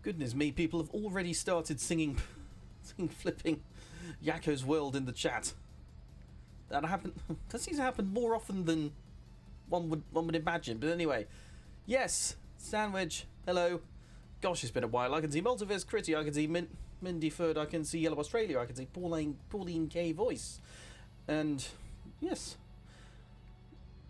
Goodness me, people have already started singing flipping Yakko's World in the chat. That seems to happen more often than one would imagine. But anyway, yes, Sandwich, hello. Gosh, it's been a while. I can see Multiverse Critty, I can see Mindy Ferd, I can see Yellow Australia, I can see Pauline K Voice. And yes,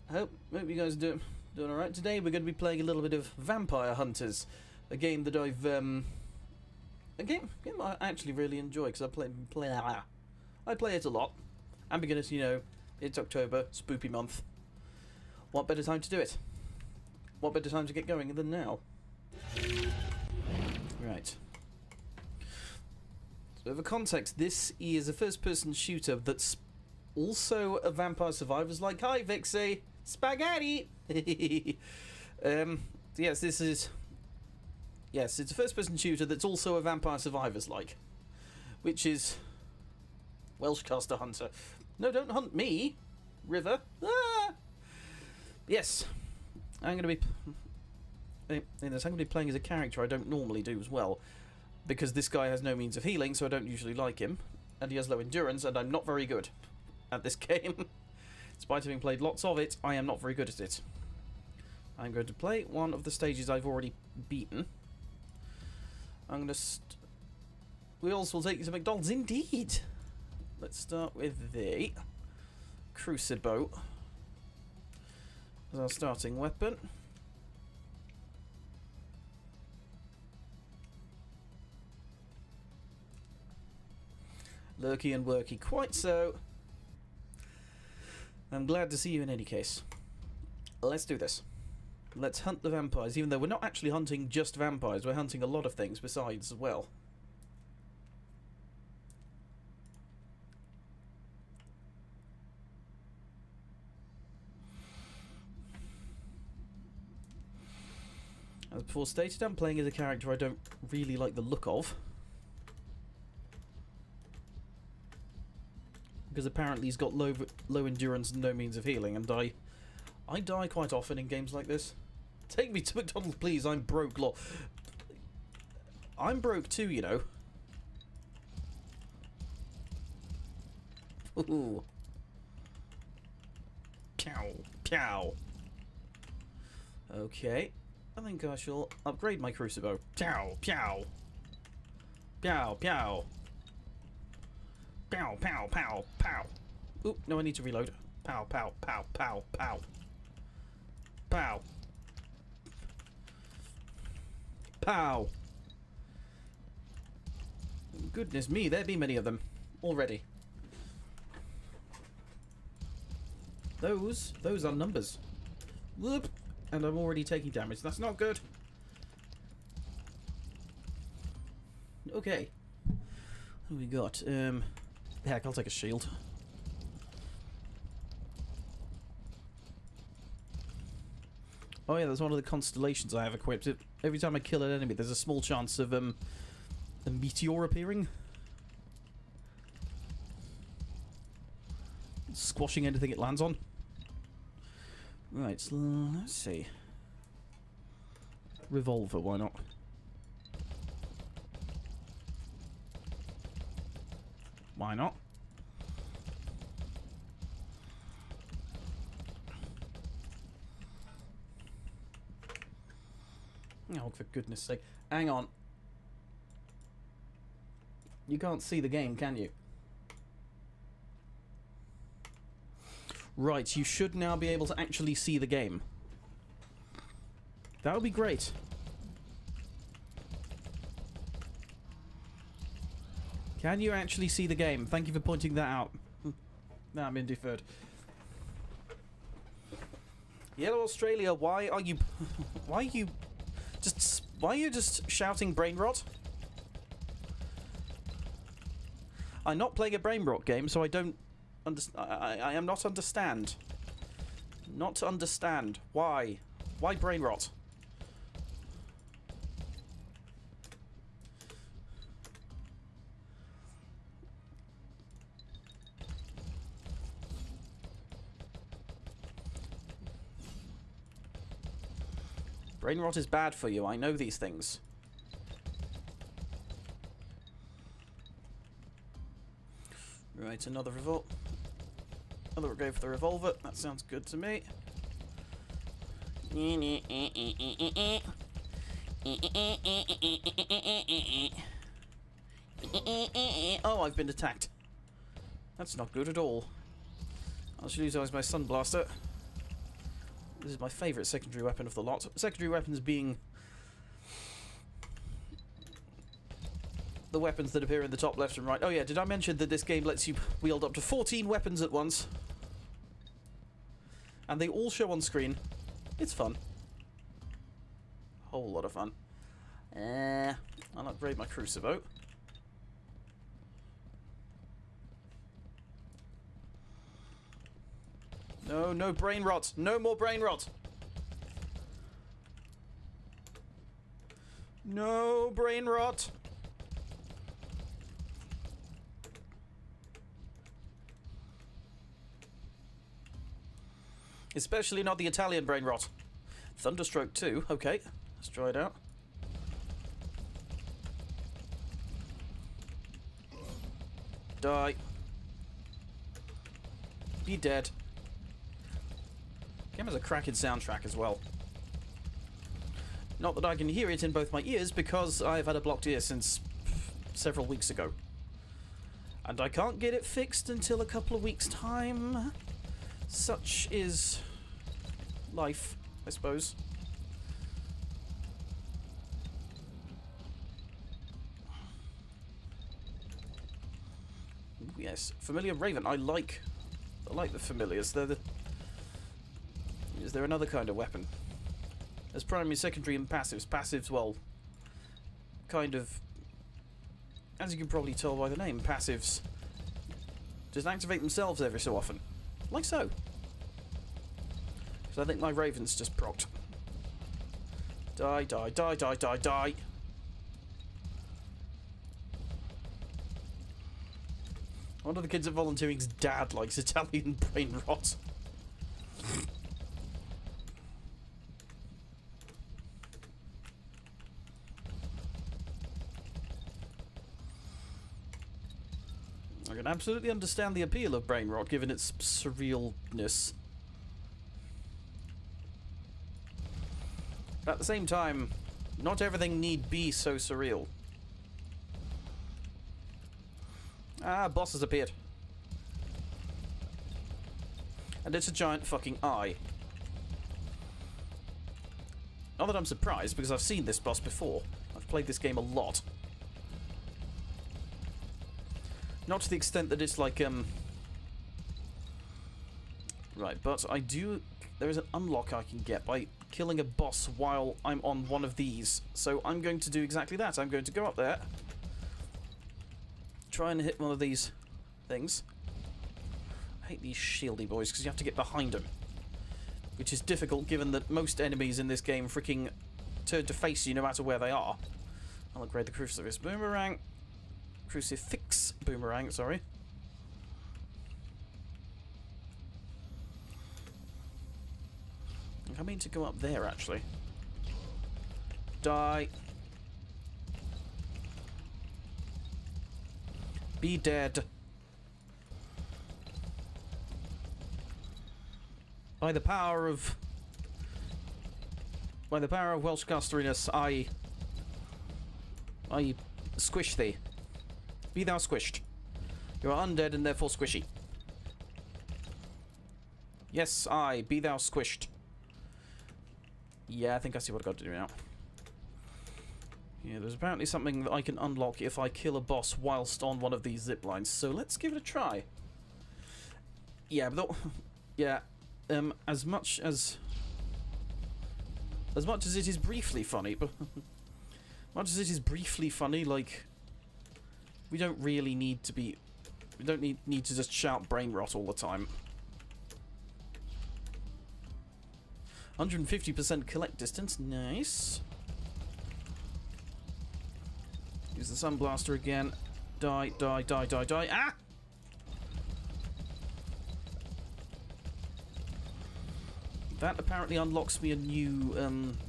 I hope you guys are doing alright. Today we're going to be playing a little bit of Vampire Hunters, a game that I've a game I actually really enjoy because I play it a lot. And because, you know, it's October, spoopy month. What better time to do it? What better time to get going than now? Right. So for context, this is a first-person shooter that's also a Vampire Survivors like. Hi, Vixie! Spaghetti! Yes, this is... Yes, it's a first-person shooter that's also a Vampire Survivors like. Which is... Welshcaster Hunter. No, don't hunt me! River! Ah! Yes. I'm going to be playing as a character I don't normally do as well. Because this guy has no means of healing, so I don't usually like him. And he has low endurance, and I'm not very good at this game. Despite having played lots of it, I am not very good at it. I'm going to play one of the stages I've already beaten. I'm going to... Wheels will take you to McDonald's, indeed! Let's start with the Crucible as our starting weapon. Lurky and worky, quite so. I'm glad to see you in any case. Let's do this. Let's hunt the vampires, even though we're not actually hunting just vampires, we're hunting a lot of things besides as well. As before stated, I'm playing as a character I don't really like the look of. Because apparently he's got low endurance and no means of healing, and I die quite often in games like this. Take me to McDonald's, please, I'm broke, lol. I'm broke too, you know. Ooh. Pow, pow. Okay. I think I shall upgrade my Crucible. Pow, pow. Pow, pow. Pow, pow, pow, pow. Oop, no, I need to reload. Pow, pow, pow, pow, pow. Pow. Pow. Goodness me, there be many of them already. Those are numbers. Whoop. And I'm already taking damage. That's not good. Okay. What have we got? Heck, I'll take a shield. Oh yeah, that's one of the constellations I have equipped. Every time I kill an enemy, there's a small chance of a meteor appearing. Squashing anything it lands on. Right, so let's see. Revolver, why not? Why not? Oh, for goodness sake. Hang on. You can't see the game, can you? Right, you should now be able to actually see the game. That would be great. Can you actually see the game? Thank you for pointing that out. Nah, I'm in deferred. Yellow Australia, why are you just shouting brain rot? I'm not playing a brain rot game, so I don't I am not understand. Not understand. Why? Why brain rot? Brain rot is bad for you, I know these things. Right, another revolt. Another go for the revolver. That sounds good to me. Oh, I've been attacked. That's not good at all. I should use my Sun Blaster. This is my favourite secondary weapon of the lot. Secondary weapons being the weapons that appear in the top left and right. Oh yeah, did I mention that this game lets you wield up to 14 weapons at once? And they all show on screen. It's fun. Whole lot of fun. I'll upgrade my Crucivo. No, no brain rot. No more brain rot. No brain rot. Especially not the Italian brain rot. Thunderstroke 2. Okay, let's try it out. Die. Be dead. Game has a cracking soundtrack as well. Not that I can hear it in both my ears because I've had a blocked ear since several weeks ago. And I can't get it fixed until a couple of weeks' time. Such is life, I suppose. Ooh, yes, familiar Raven. I like the familiars. Is there another kind of weapon? There's primary, secondary, and passives. Passives, well, kind of, as you can probably tell by the name, passives just activate themselves every so often. Like so. So I think my Raven's just procced. Die, die, die, die, die, die. One of the kids at volunteering's dad likes Italian brain rot. I can absolutely understand the appeal of brain rot given its surrealness. But at the same time, not everything need be so surreal. Ah, boss has appeared. And it's a giant fucking eye. Not that I'm surprised, because I've seen this boss before. I've played this game a lot. Not to the extent that it's like, Right, but I do... There is an unlock I can get by killing a boss while I'm on one of these. So I'm going to do exactly that. I'm going to go up there. Try and hit one of these things. I hate these shieldy boys because you have to get behind them. Which is difficult given that most enemies in this game freaking turn to face you no matter where they are. I'll upgrade the Crucifix Boomerang. Crucifix Boomerang, sorry. I mean to go up there, actually. Die. Be dead. By the power of Welsh casteriness, I squish thee. Be thou squished. You are undead and therefore squishy. Yes, be thou squished. Yeah, I think I see what I've got to do now. Yeah, there's apparently something that I can unlock if I kill a boss whilst on one of these zip lines. So let's give it a try. Yeah, but yeah, as much as it is briefly funny, but like we don't really need to be. We don't need to just shout brain rot all the time. 150% collect distance, nice. Use the Sun Blaster again. Die, die, die, die, die. Ah! That apparently unlocks me a new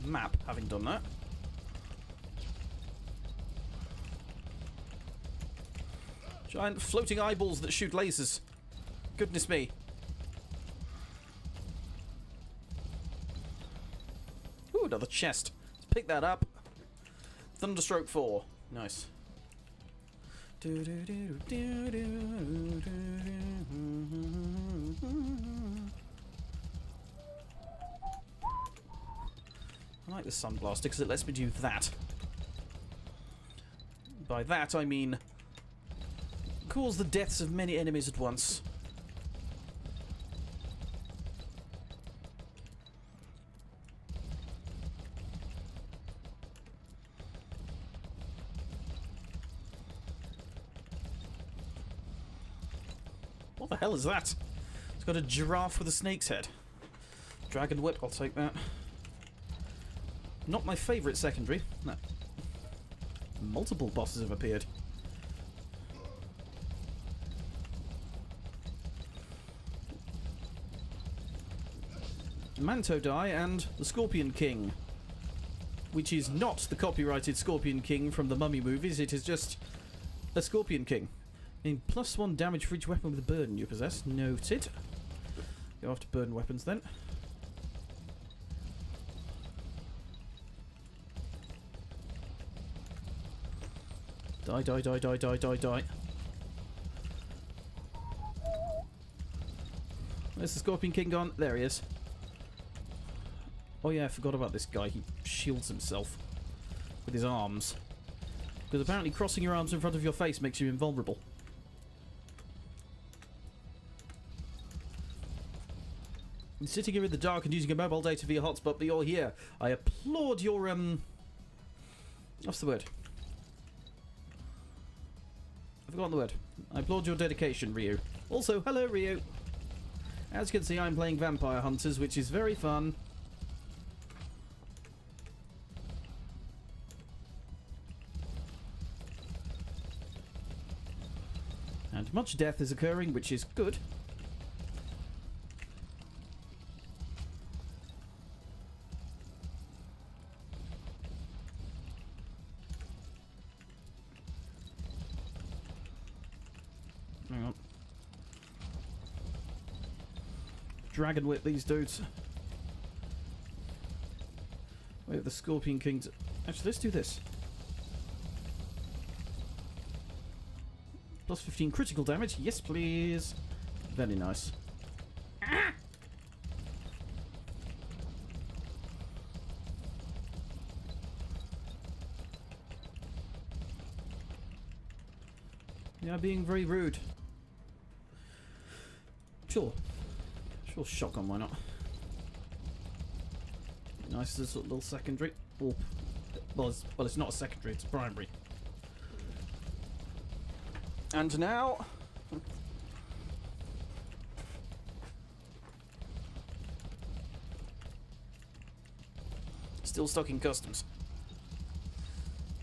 map, having done that. Giant floating eyeballs that shoot lasers. Goodness me. Ooh, another chest. Let's pick that up. Thunderstroke 4. Nice. I like the Sun Blaster because it lets me do that. By that I mean cause the deaths of many enemies at once. What the hell is that? It's got a giraffe with a snake's head. Dragon Whip, I'll take that. Not my favourite secondary. No. Multiple bosses have appeared. Manto Die and the Scorpion King. Which is not the copyrighted Scorpion King from the Mummy movies, it is just a Scorpion King. +1 damage for each weapon with a burden you possess. Noted. Go after burden weapons then. Die, die, die, die, die, die, die. Where's the Scorpion King gone? There he is. Oh yeah, I forgot about this guy. He shields himself with his arms. Because apparently crossing your arms in front of your face makes you invulnerable. Sitting here in the dark and using a mobile data for your hotspot, but you're here. I applaud your, what's the word? I've forgotten the word. I applaud your dedication, Ryu. Also, hello, Ryu. As you can see, I'm playing Vampire Hunters, which is very fun. And much death is occurring, which is good. Hang on. Dragon Whip these dudes. We have the Scorpion King. Actually, let's do this. +15 critical damage. Yes, please. Very nice. Ah! Yeah, being very rude. Sure. Sure, shotgun, why not? Nice as a little secondary. Oh. Well, it's not a secondary, it's a primary. And now... Still stuck in customs.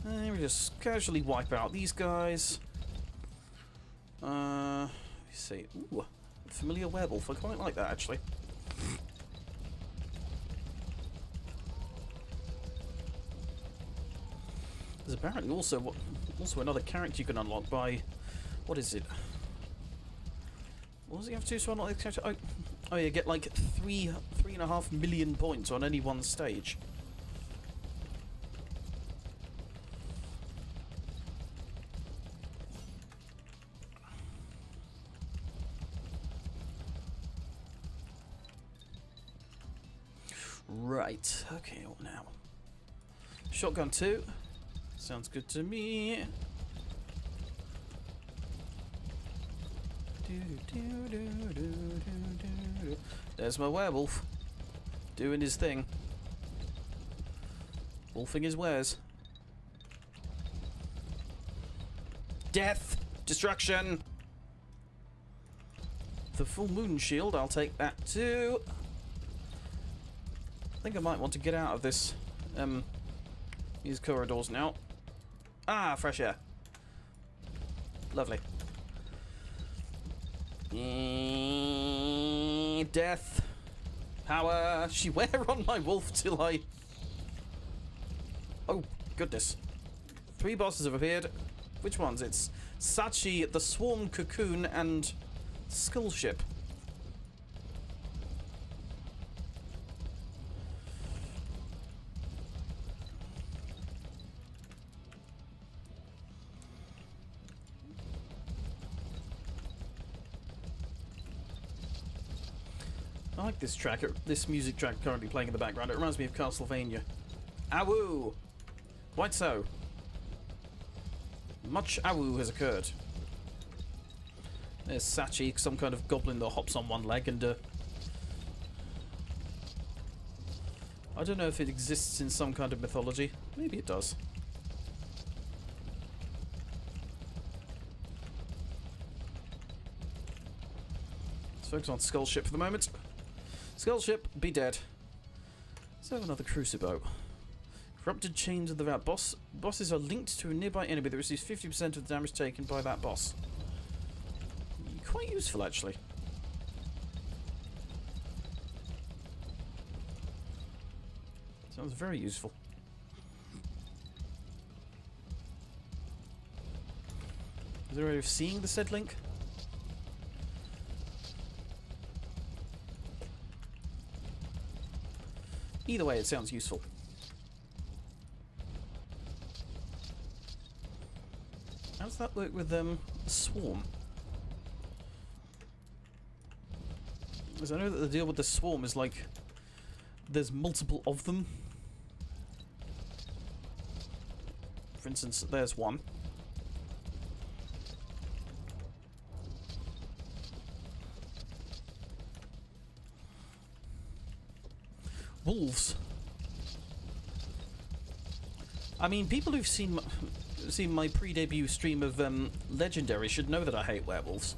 And we just casually wipe out these guys. Let's see. Ooh, familiar werewolf. I quite like that, actually. There's apparently also another character you can unlock by... What is it? What does he have to do to unlock this character? Oh, you get like 3.5 million points on any one stage. Right. Okay, what now? Shotgun 2. Sounds good to me. There's my werewolf. Doing his thing. Wolfing his wares. Death! Destruction! The full moon shield, I'll take that too. I think I might want to get out of this, these corridors now. Ah, fresh air. Lovely. Death. Power. She wear on my wolf till I... Oh, goodness. 3 bosses have appeared. Which ones? It's Sachi, the Swarm, Cocoon, and Skull Ship. I like this track, this music track currently playing in the background. It reminds me of Castlevania. Awoo! Quite so. Much awoo has occurred. There's Sachi, some kind of goblin that hops on one leg, and I don't know if it exists in some kind of mythology. Maybe it does. Let's focus on Skull Ship for the moment. Skull Ship, be dead. Let's have another Crucible. Corrupted chains of the vat. Bosses are linked to a nearby enemy that receives 50% of the damage taken by that boss. Quite useful, actually. Sounds very useful. Is there a way of seeing the said link? Either way, it sounds useful. How does that work with the Swarm? Because I know that the deal with the Swarm is like there's multiple of them. For instance, there's one. Wolves. I mean, people who've seen my pre-debut stream of Legendary should know that I hate werewolves.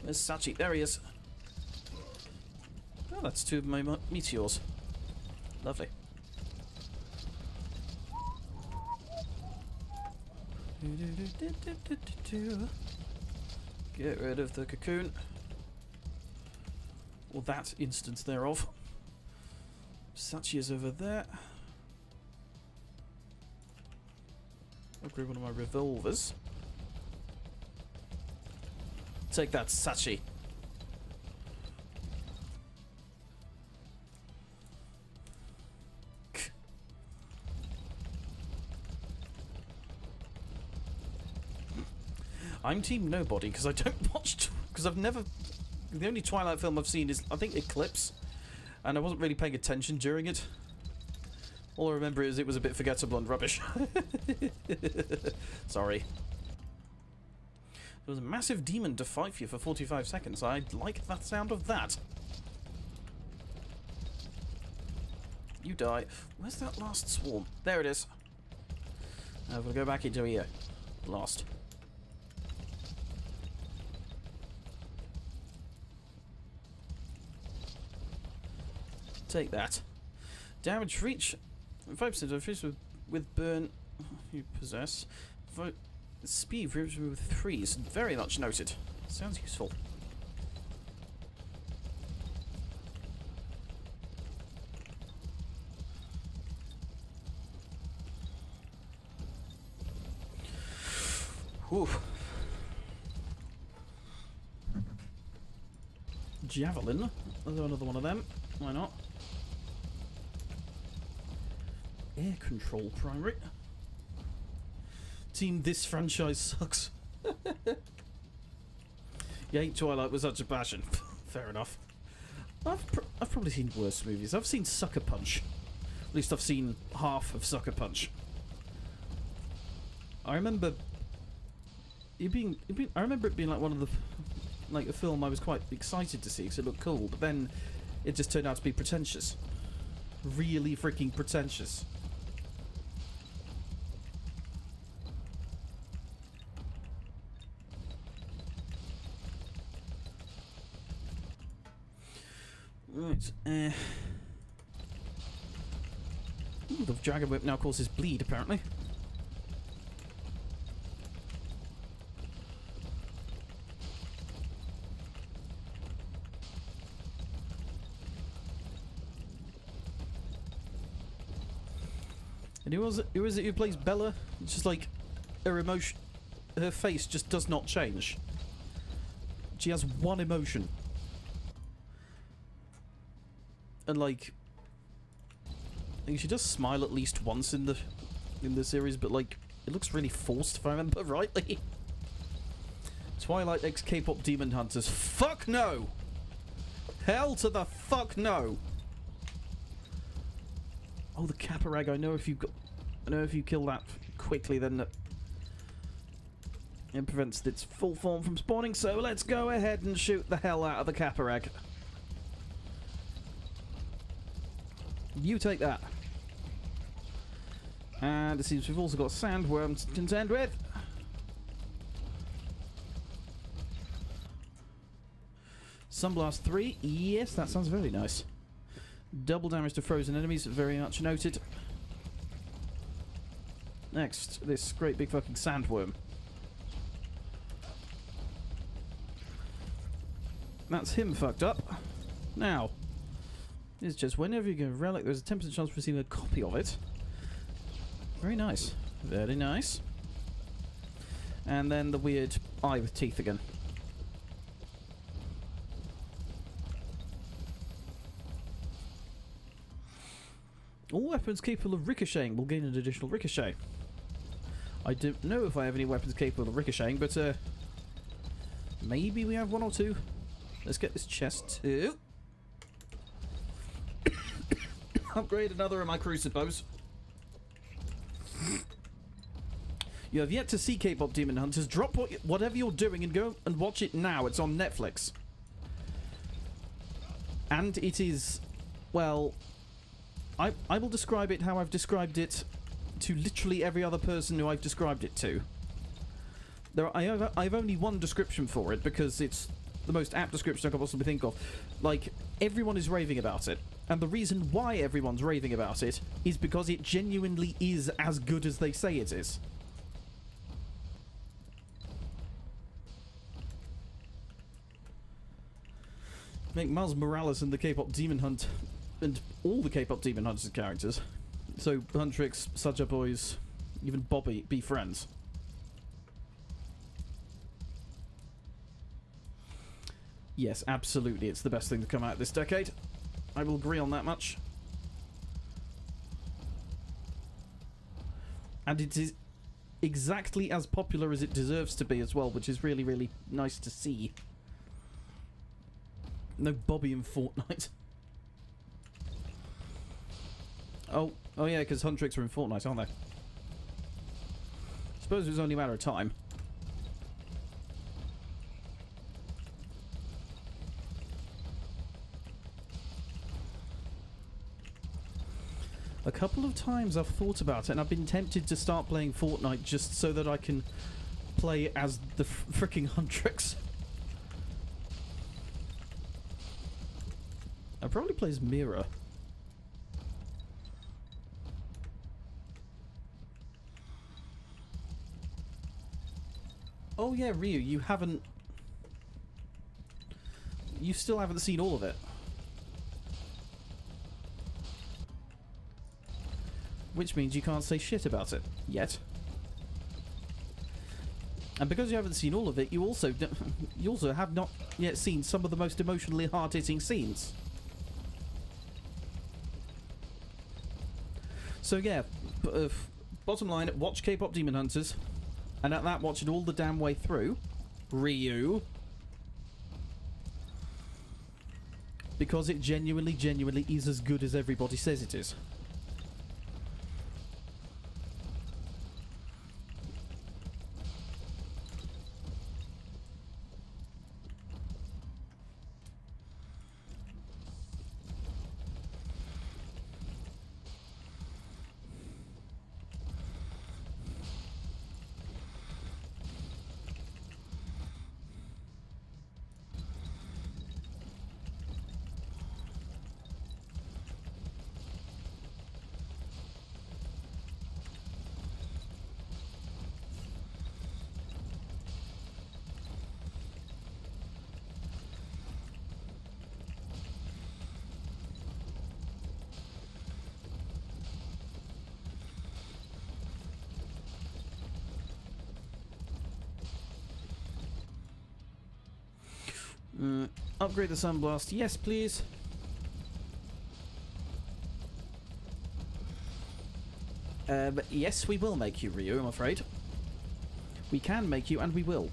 There's Sachi. There he is. Oh, that's two of my meteors. Lovely. Get rid of the cocoon. Or that instance thereof. Sachi is over there. I'll grab one of my revolvers. Take that, Sachi. I'm Team Nobody because I don't watch. Because I've never. The only Twilight film I've seen is, I think, Eclipse, and I wasn't really paying attention during it. All I remember is it was a bit forgettable and rubbish. Sorry. There was a massive demon to fight for you for 45 seconds. I like the sound of that. You die. Where's that last swarm? There it is. Now we'll go back into here. Lost. Take that. Damage reach 5% of fish with burn you possess. Speed with 3 is very much noted. Sounds useful. Whew. Javelin. Another one of them. Why not? Air control primary. Team, this franchise sucks. You hate Twilight with such a passion. Fair enough. I've probably seen worse movies. I've seen Sucker Punch. At least I've seen half of Sucker Punch. I remember it being like one of the a film I was quite excited to see because it looked cool, but then it just turned out to be pretentious. Really freaking pretentious. Right, the Dragon Whip now causes bleed, apparently. And who is it who plays Bella? It's just like her emotion, her face just does not change. She has one emotion, and like, I think she does smile at least once in the series, but like, it looks really forced if I remember rightly. Twilight X K-pop Demon Hunters. Fuck no! Hell to the fuck no! Oh, the Caparag. I know if you kill that quickly, then it prevents its full form from spawning. So let's go ahead and shoot the hell out of the Caparag. You take that. And it seems we've also got sandworms to contend with. Sunblast 3. Yes, that sounds very nice. Double damage to frozen enemies. Very much noted. Next, this great big fucking sandworm. That's him fucked up. Now, it's just whenever you get a relic, there's a 10% chance of receiving a copy of it. Very nice. Very nice. And then the weird eye with teeth again. All weapons capable of ricocheting will gain an additional ricochet. I don't know if I have any weapons capable of ricocheting, but maybe we have one or two. Let's get this chest too. Upgrade another of my crucifix. You have yet to see K-pop Demon Hunters. Drop whatever you're doing and go and watch it now. It's on Netflix. And it is, well, I will describe it how I've described it to literally every other person who I've described it to. I have only one description for it because it's the most apt description I could possibly think of. Like, everyone is raving about it. And the reason why everyone's raving about it is because it genuinely is as good as they say it is. Make Miles Morales and the K-pop Demon Hunt and all the K-pop Demon Hunters characters. So Huntrix, Suja Boys, even Bobby be friends. Yes, absolutely, it's the best thing to come out this decade. I will agree on that much. And it is exactly as popular as it deserves to be as well, which is really, really nice to see. No Bobby in Fortnite. Oh yeah, because Huntrix are in Fortnite, aren't they? Suppose it was only a matter of time. A couple of times I've thought about it, and I've been tempted to start playing Fortnite just so that I can play as the fricking Huntrix. I probably play as Mira. Oh yeah, Ryu, you still haven't seen all of it. Which means you can't say shit about it yet. And because you haven't seen all of it, you also have not yet seen some of the most emotionally hard-hitting scenes. So yeah, bottom line, watch K-pop Demon Hunters, and at that, watch it all the damn way through. Ryu. Because it genuinely is as good as everybody says it is. Upgrade the Sunblast. Yes, please. Yes, we will make you, Ryu, I'm afraid. We can make you, and we will.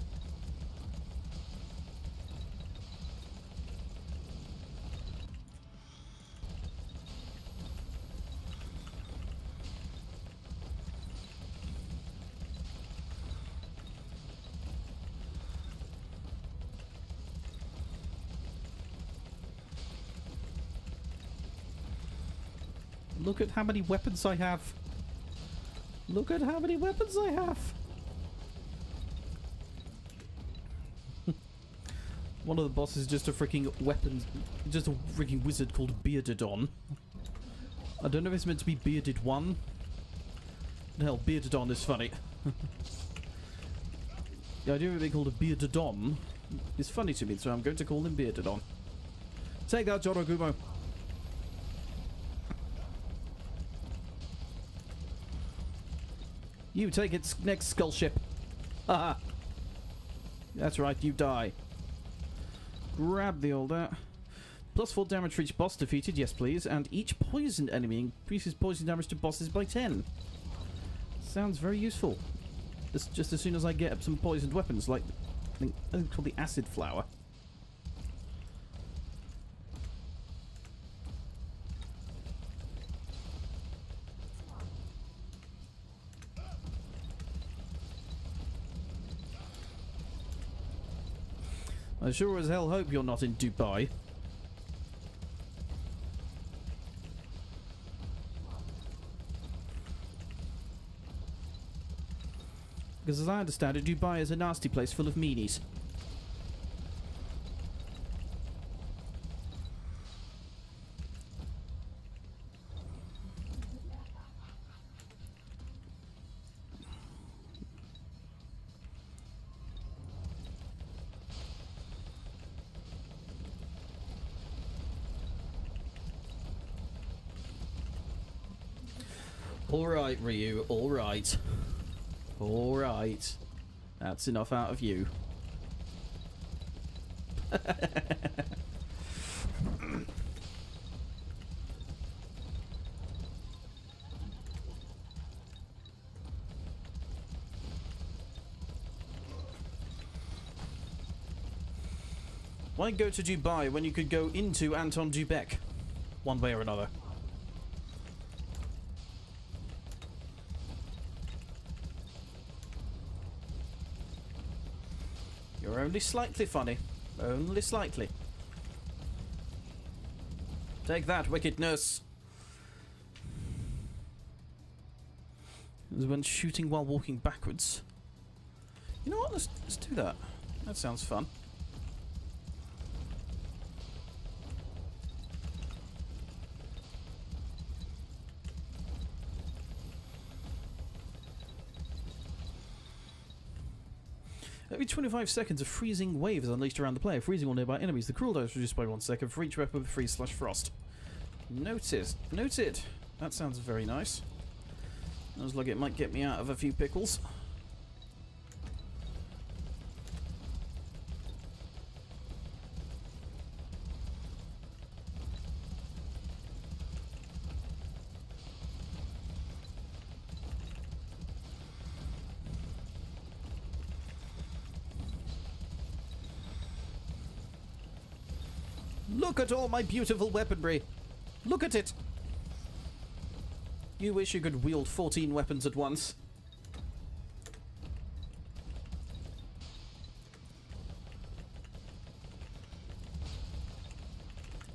Look at how many weapons I have. Look at how many weapons I have. One of the bosses is just a freaking weapon, just a freaking wizard called Beardedon. I don't know if it's meant to be Bearded One. Hell, Beardedon is funny. The idea of it being called a Beardedon is funny to me, so I'm going to call him Beardedon. Take that, Jorogumo. You take its next skull ship. Haha. That's right, you die. Grab the old +4 damage for each boss defeated, yes please, and each poisoned enemy increases poison damage to bosses by 10. Sounds very useful. Just as soon as I get up some poisoned weapons, like I think it's called the acid flower. I sure as hell hope you're not in Dubai. Because as I understand it, Dubai is a nasty place full of meanies. Alright, Ryu, alright. Alright. That's enough out of you. Why go to Dubai when you could go into Anton Dubek? One way or another. You're only slightly funny. Only slightly. Take that, wickedness. There's one shooting while walking backwards. You know what? Let's do that. That sounds fun. Every 25 seconds, a freezing wave is unleashed around the player, freezing all nearby enemies. The cooldown is reduced by 1 second for each weapon with freeze/frost. Noted. Noted. That sounds very nice. Sounds like it might get me out of a few pickles. Look at all my beautiful weaponry. Look at it. You wish you could wield 14 weapons at once.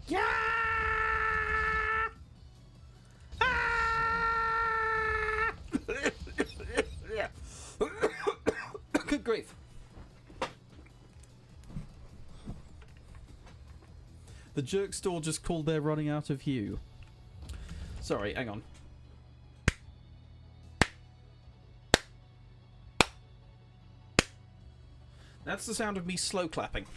Yeah! Ah! Good grief. The jerk store just called they're running out of you. Sorry, hang on. That's the sound of me slow clapping.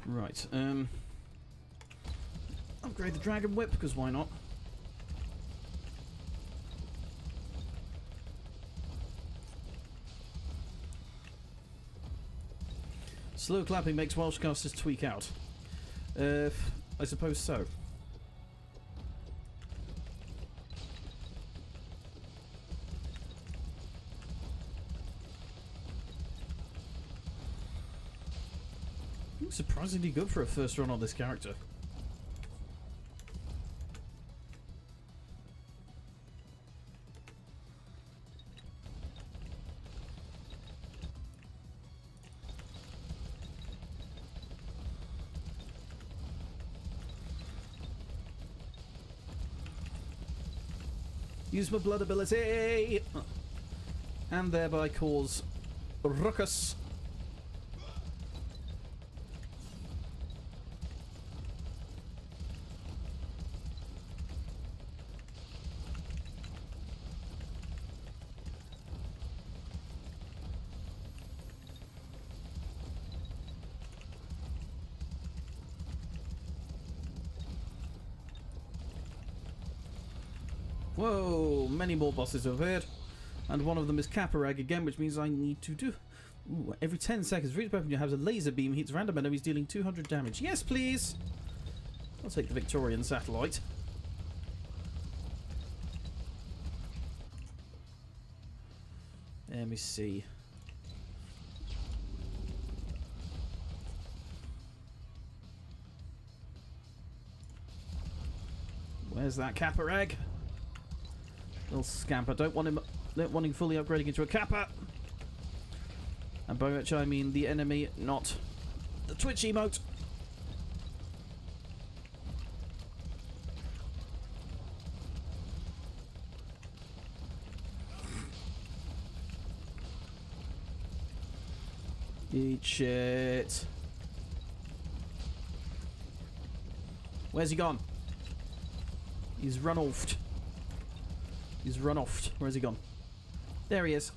Right, upgrade the Dragon Whip, because why not? Slow clapping makes Welsh casters tweak out. I suppose so. Surprisingly good for a first run on this character. Use my blood ability! And thereby cause ruckus. Whoa, many more bosses have appeared. And one of them is Caparag again, which means I need to do... Ooh, every 10 seconds, reach weapon you have a laser beam hits random enemies dealing 200 damage. Yes, please! I'll take the Victorian satellite. Let me see. Where's that Caparag? Little scamper. Don't want him fully upgrading into a Kappa. And by which I mean the enemy, not the Twitch emote. Eat shit. Where's he gone? He's run off. He's run off. Where's he gone? There he is.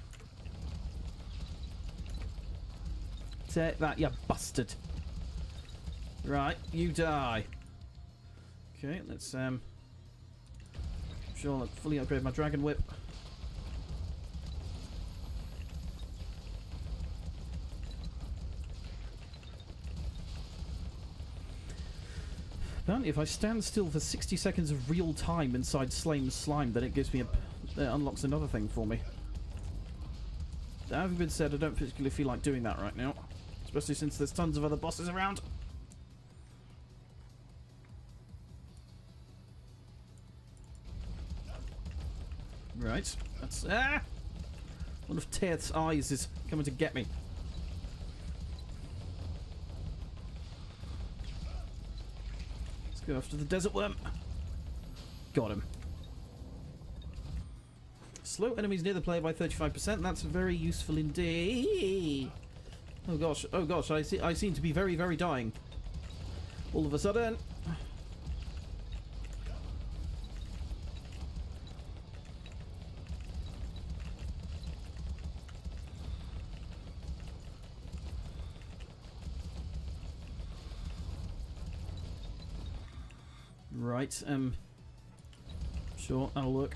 Take that, you bastard. Right, you die. Okay, let's sure, I'll fully upgrade my Dragon Whip. Apparently, if I stand still for 60 seconds of real time inside Slame's slime, then it gives me unlocks another thing for me. That having been said, I don't particularly feel like doing that right now, especially since there's tons of other bosses around. Right, that's one of Tearth's eyes is coming to get me. Let's go after the desert worm. Got him. Slow enemies near the player by 35%. That's very useful indeed. Oh gosh, I seem to be very, very dying. All of a sudden. Right, sure, that'll work.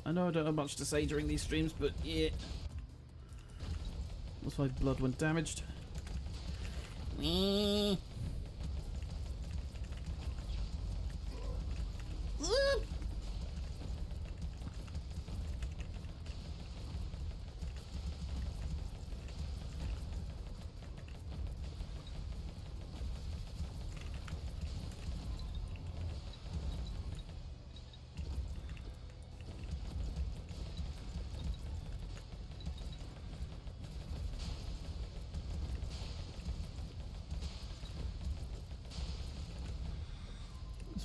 I know I don't have much to say during these streams, but yeah. That's why blood went damaged.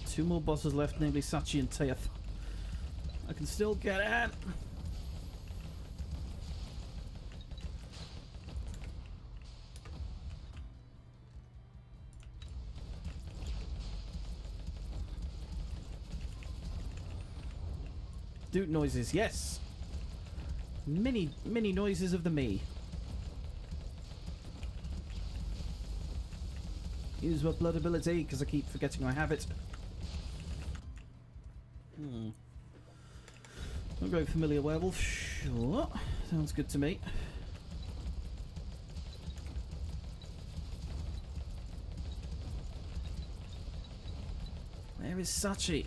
Two more bosses left, namely Sachi and Tearth. I can still get it. Do noises, yes. Many noises of the me. Use my blood ability, because I keep forgetting I have it. Not very familiar werewolf. Sure. Sounds good to me. Where is Sachi?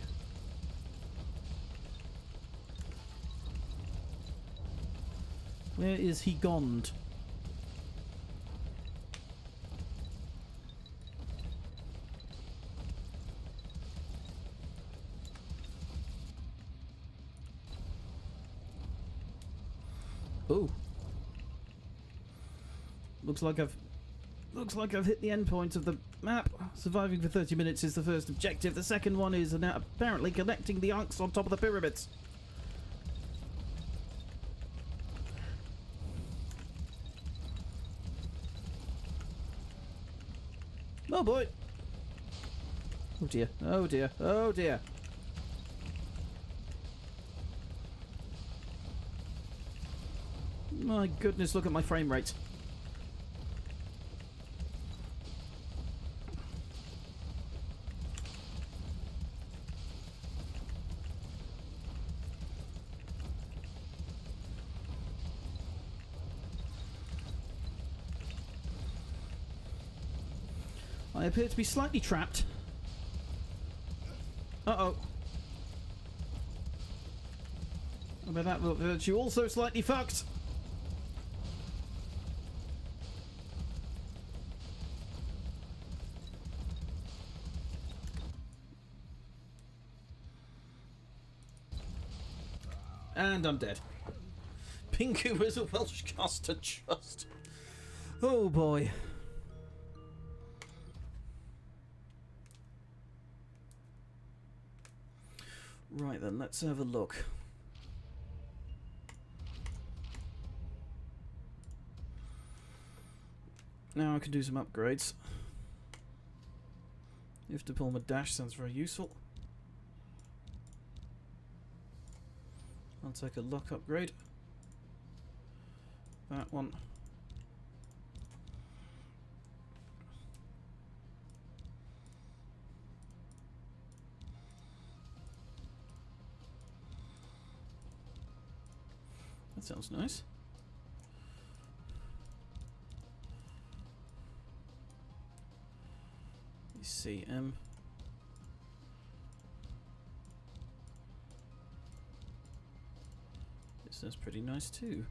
Where is he gone? Oh. Looks like I've hit the end point of the map. Surviving for 30 minutes is the first objective. The second one is now apparently connecting the arcs on top of the pyramids. Oh boy. Oh dear. Oh dear. Oh dear. My goodness, look at my frame rate. I appear to be slightly trapped. Uh-oh. But that will hurt you also slightly fucked. And I'm dead. Pinku is a Welsh caster just. Oh boy. Right then, let's have a look. Now I can do some upgrades. If to pull my dash sounds very useful. I'll take a luck upgrade. That one. That sounds nice. CM. This sounds pretty nice too.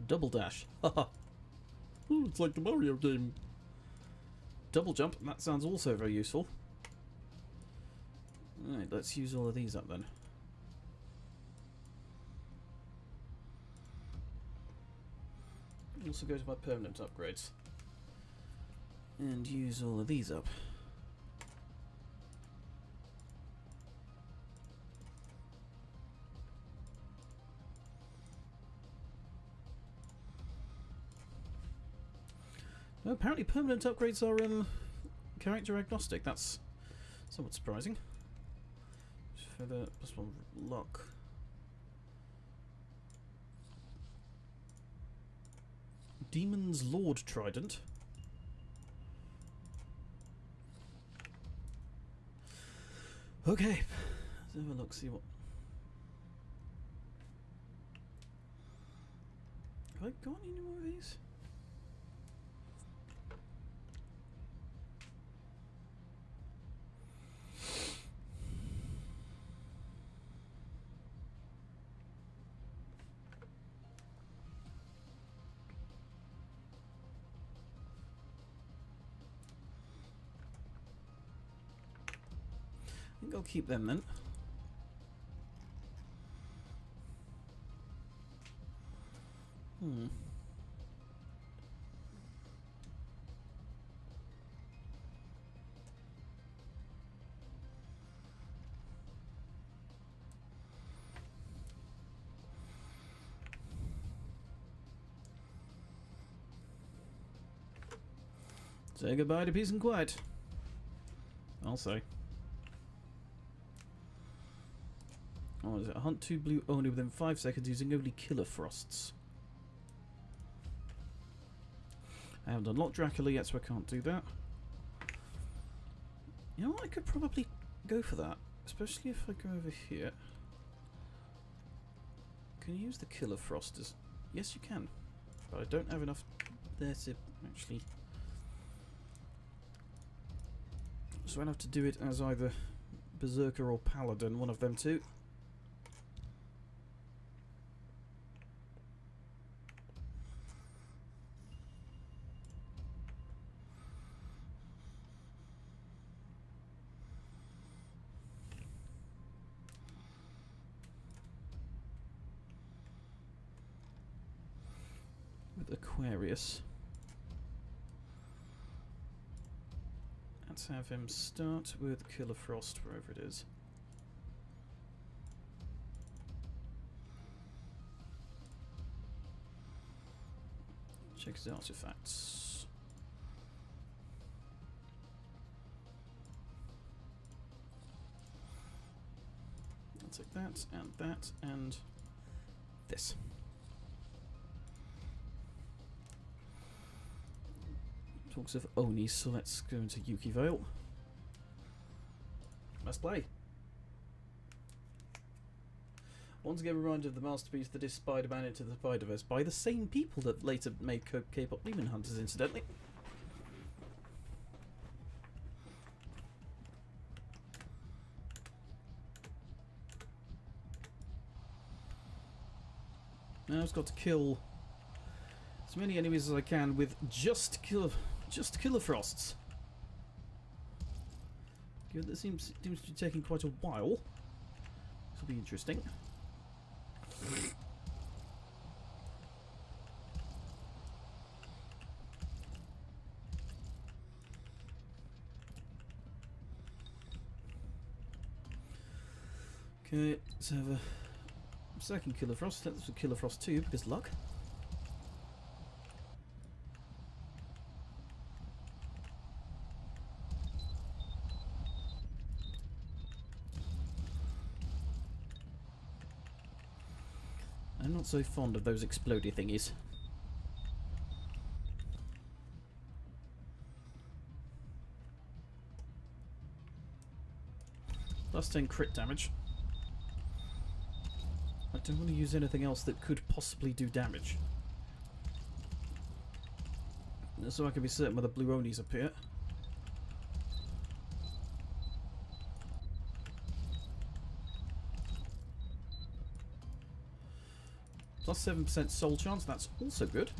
Double dash. Haha. Ooh, it's like the Mario game. Double jump. That sounds also very useful. Alright, let's use all of these up then. Also go to my permanent upgrades. And use all of these up. No, apparently permanent upgrades are character agnostic. That's somewhat surprising. For the plus one luck. Demon's Lord Trident. Okay. Let's have a look, see what. Have I got any more of these? I think I'll keep them then. Say goodbye to peace and quiet. I'll say. Oh, is it? Hunt 2 blue only within 5 seconds using only killer frosts. I haven't unlocked Dracula yet, so I can't do that. You know what? I could probably go for that. Especially if I go over here. Can you use the killer frost as... Yes, you can. But I don't have enough there to actually... So I'll have to do it as either Berserker or Paladin, one of them two. With Aquarius. Let's have him start with Killer Frost, wherever it is. Check his artifacts. I'll take that, and this. Talks of Oni, so let's go into Yuki Vale. Let's play. Once again reminded of the masterpiece that is Spider-Man Into the Spider-Verse by the same people that later made K-pop Demon Hunters, incidentally. Now I've got to kill as many enemies as I can with just killer frosts. Given that seems to be taking quite a while. This will be interesting. Okay, let's have a second Killer Frost. Let's do Killer Frost 2 because luck. I'm not so fond of those explodey thingies. Plus 10 crit damage. I don't want to use anything else that could possibly do damage. So I can be certain where the blue Onis appear. Plus 7% soul chance, that's also good.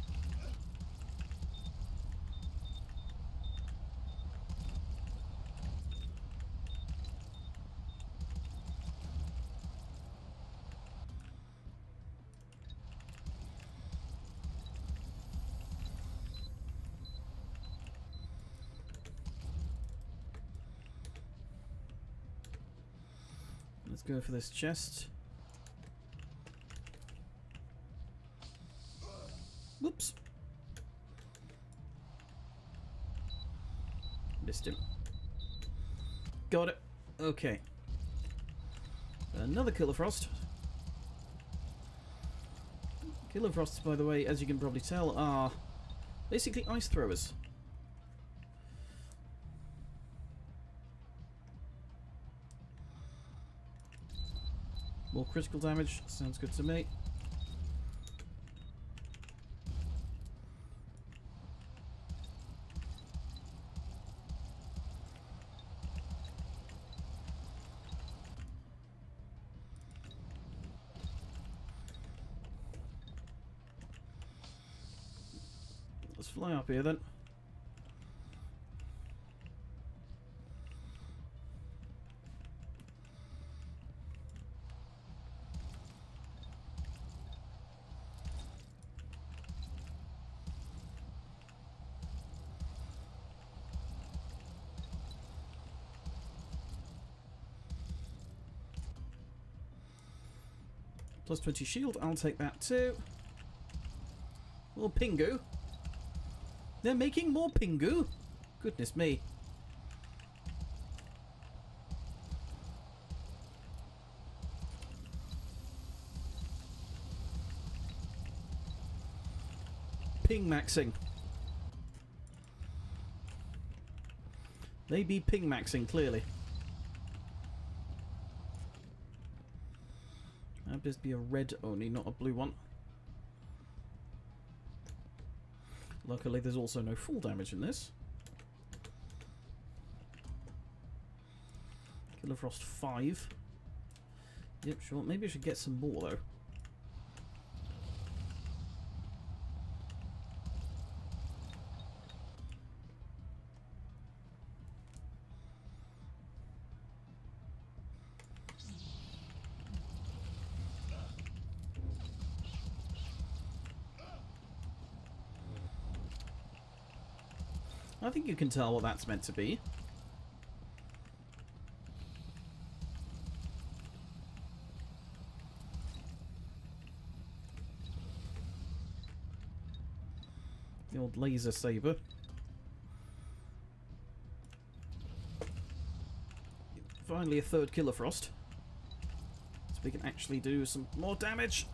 Let's go for this chest. Whoops. Missed him. Got it. Okay. Another Killer Frost. Killer Frosts, by the way, as you can probably tell, are basically ice throwers. More critical damage. Sounds good to me. Let's fly up here then. Plus 20 shield, I'll take that too. More Pingu. They're making more Pingu. Goodness me. Ping maxing. They be ping maxing, clearly. That appears to be a red only, not a blue one. Luckily, there's also no full damage in this. Killer Frost 5. Yep, sure. Maybe I should get some more, though. I think you can tell what that's meant to be. The old laser saber. Finally a third Killer Frost. So we can actually do some more damage.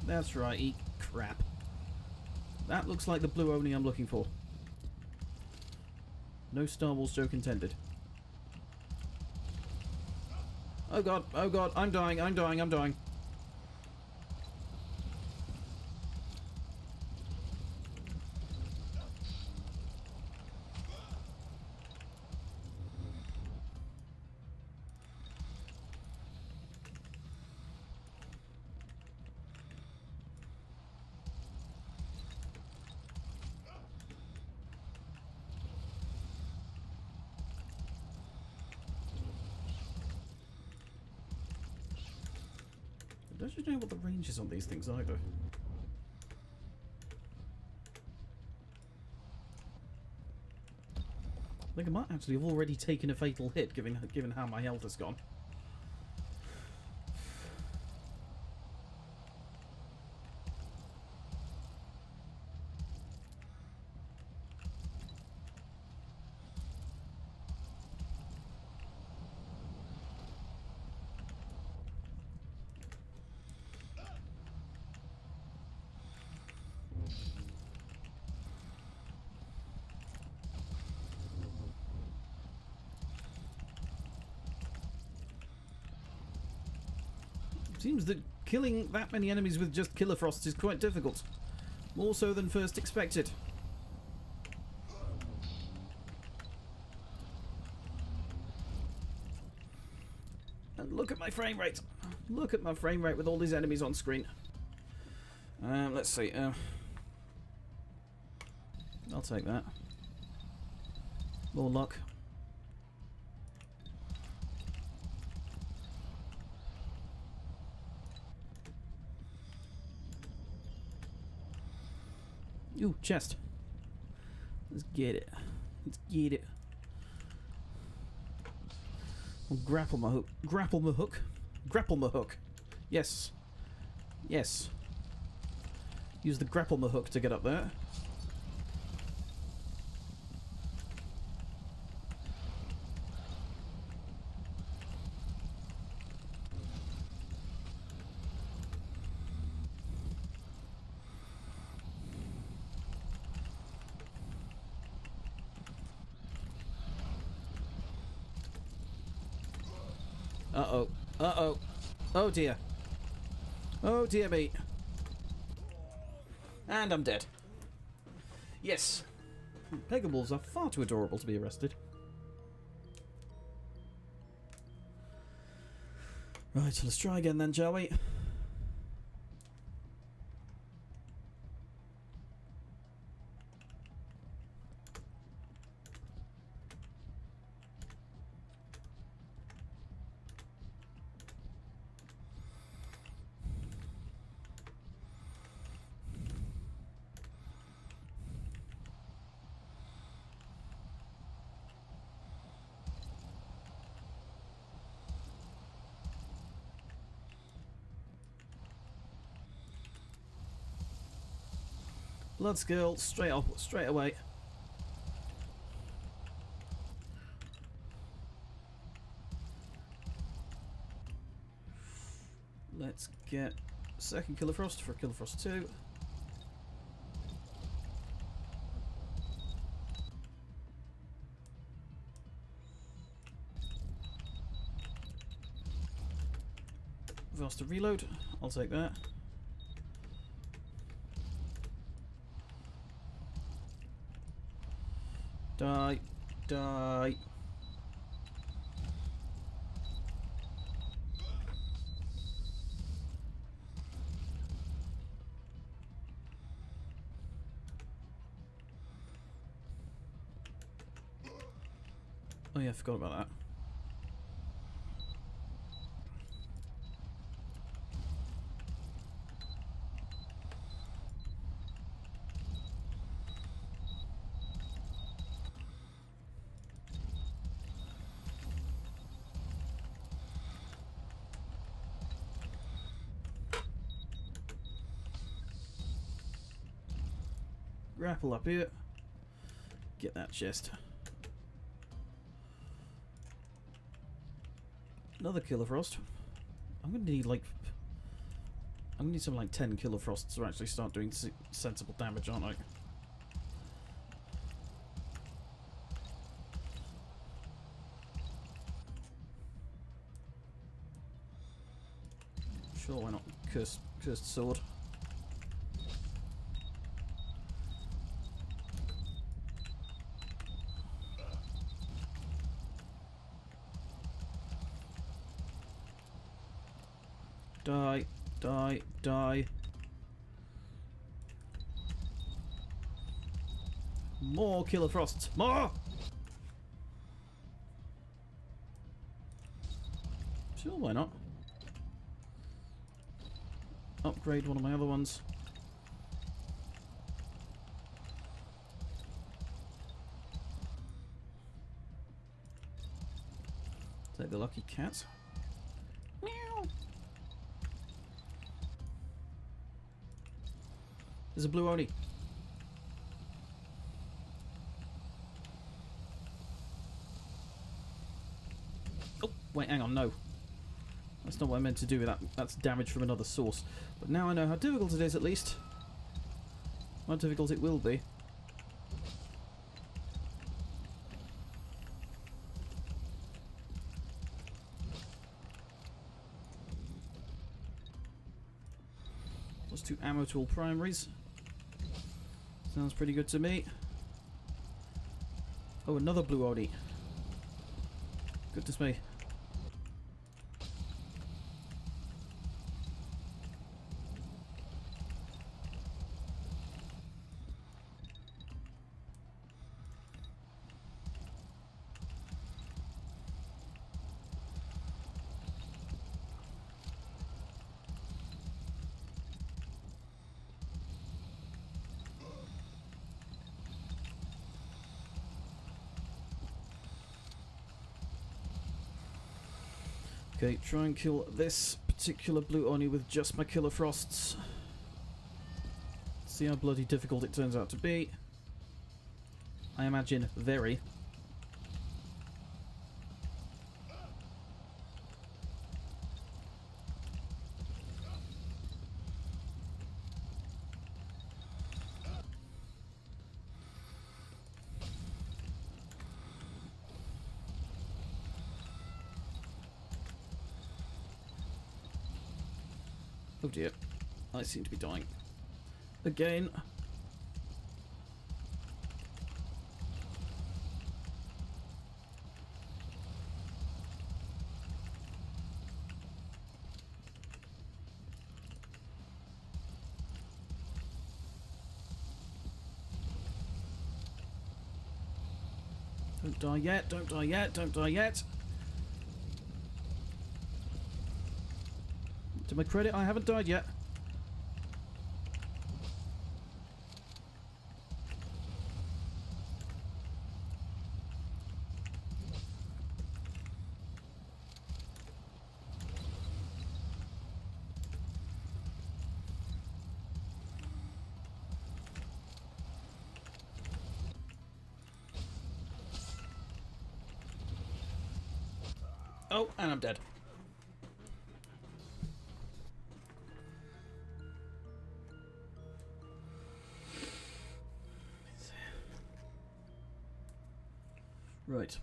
That's right, eat crap. That looks like the blue Oni I'm looking for. No Star Wars joke intended. Oh god, I'm dying, I'm dying, I'm dying. I don't know what the range is on these things either. I think I might actually have already taken a fatal hit, given how my health has gone. Seems that killing that many enemies with just Killer Frost is quite difficult. More so than first expected. And look at my frame rate. Look at my frame rate with all these enemies on screen. Let's see. I'll take that. More luck. Ooh, chest. Let's get it. Let's get it. I'll grapple my hook. Grapple my hook. Grapple my hook. Yes. Yes. Use the grapple my hook to get up there. Uh-oh. Uh-oh. Oh dear. Oh dear me. And I'm dead. Yes. Pegawolves are far too adorable to be arrested. Right, so let's try again then, shall we? Blood skill, straight away. Let's get second Killer Frost for Killer Frost 2. Faster reload, I'll take that. Die, die. Oh yeah, I forgot about that. Grapple up here. Get that chest. Another Killer Frost. I'm gonna need like... I'm gonna need something like 10 Killer Frosts to actually start doing sensible damage, aren't I? Sure, why not? Cursed sword. Die, die, die. More Killer Frosts. More! Sure, why not? Upgrade one of my other ones. Take the lucky cat. Meow. There's a blue Oni. Oh, wait, hang on, no. That's not what I meant to do with that. That's damage from another source. But now I know how difficult it is, at least. How difficult it will be. Plus 2 ammo to all primaries. Sounds pretty good to me. Oh, another blue Oni. Goodness me. Okay, try and kill this particular blue Oni with just my Killer Frosts. See how bloody difficult it turns out to be. I imagine very. Oh dear, I seem to be dying. Again. Don't die yet, don't die yet, don't die yet. To my credit, I haven't died yet. Oh, and I'm dead. Right.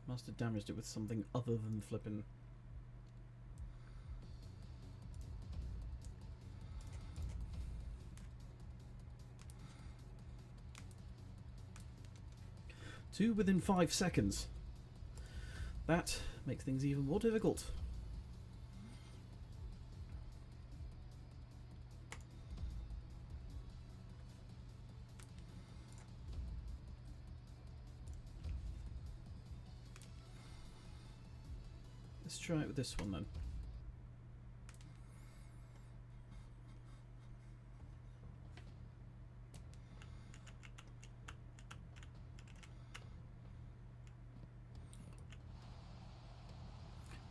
Must have damaged it with something other than flipping. Two within 5 seconds. That makes things even more difficult. Let's try it with this one then.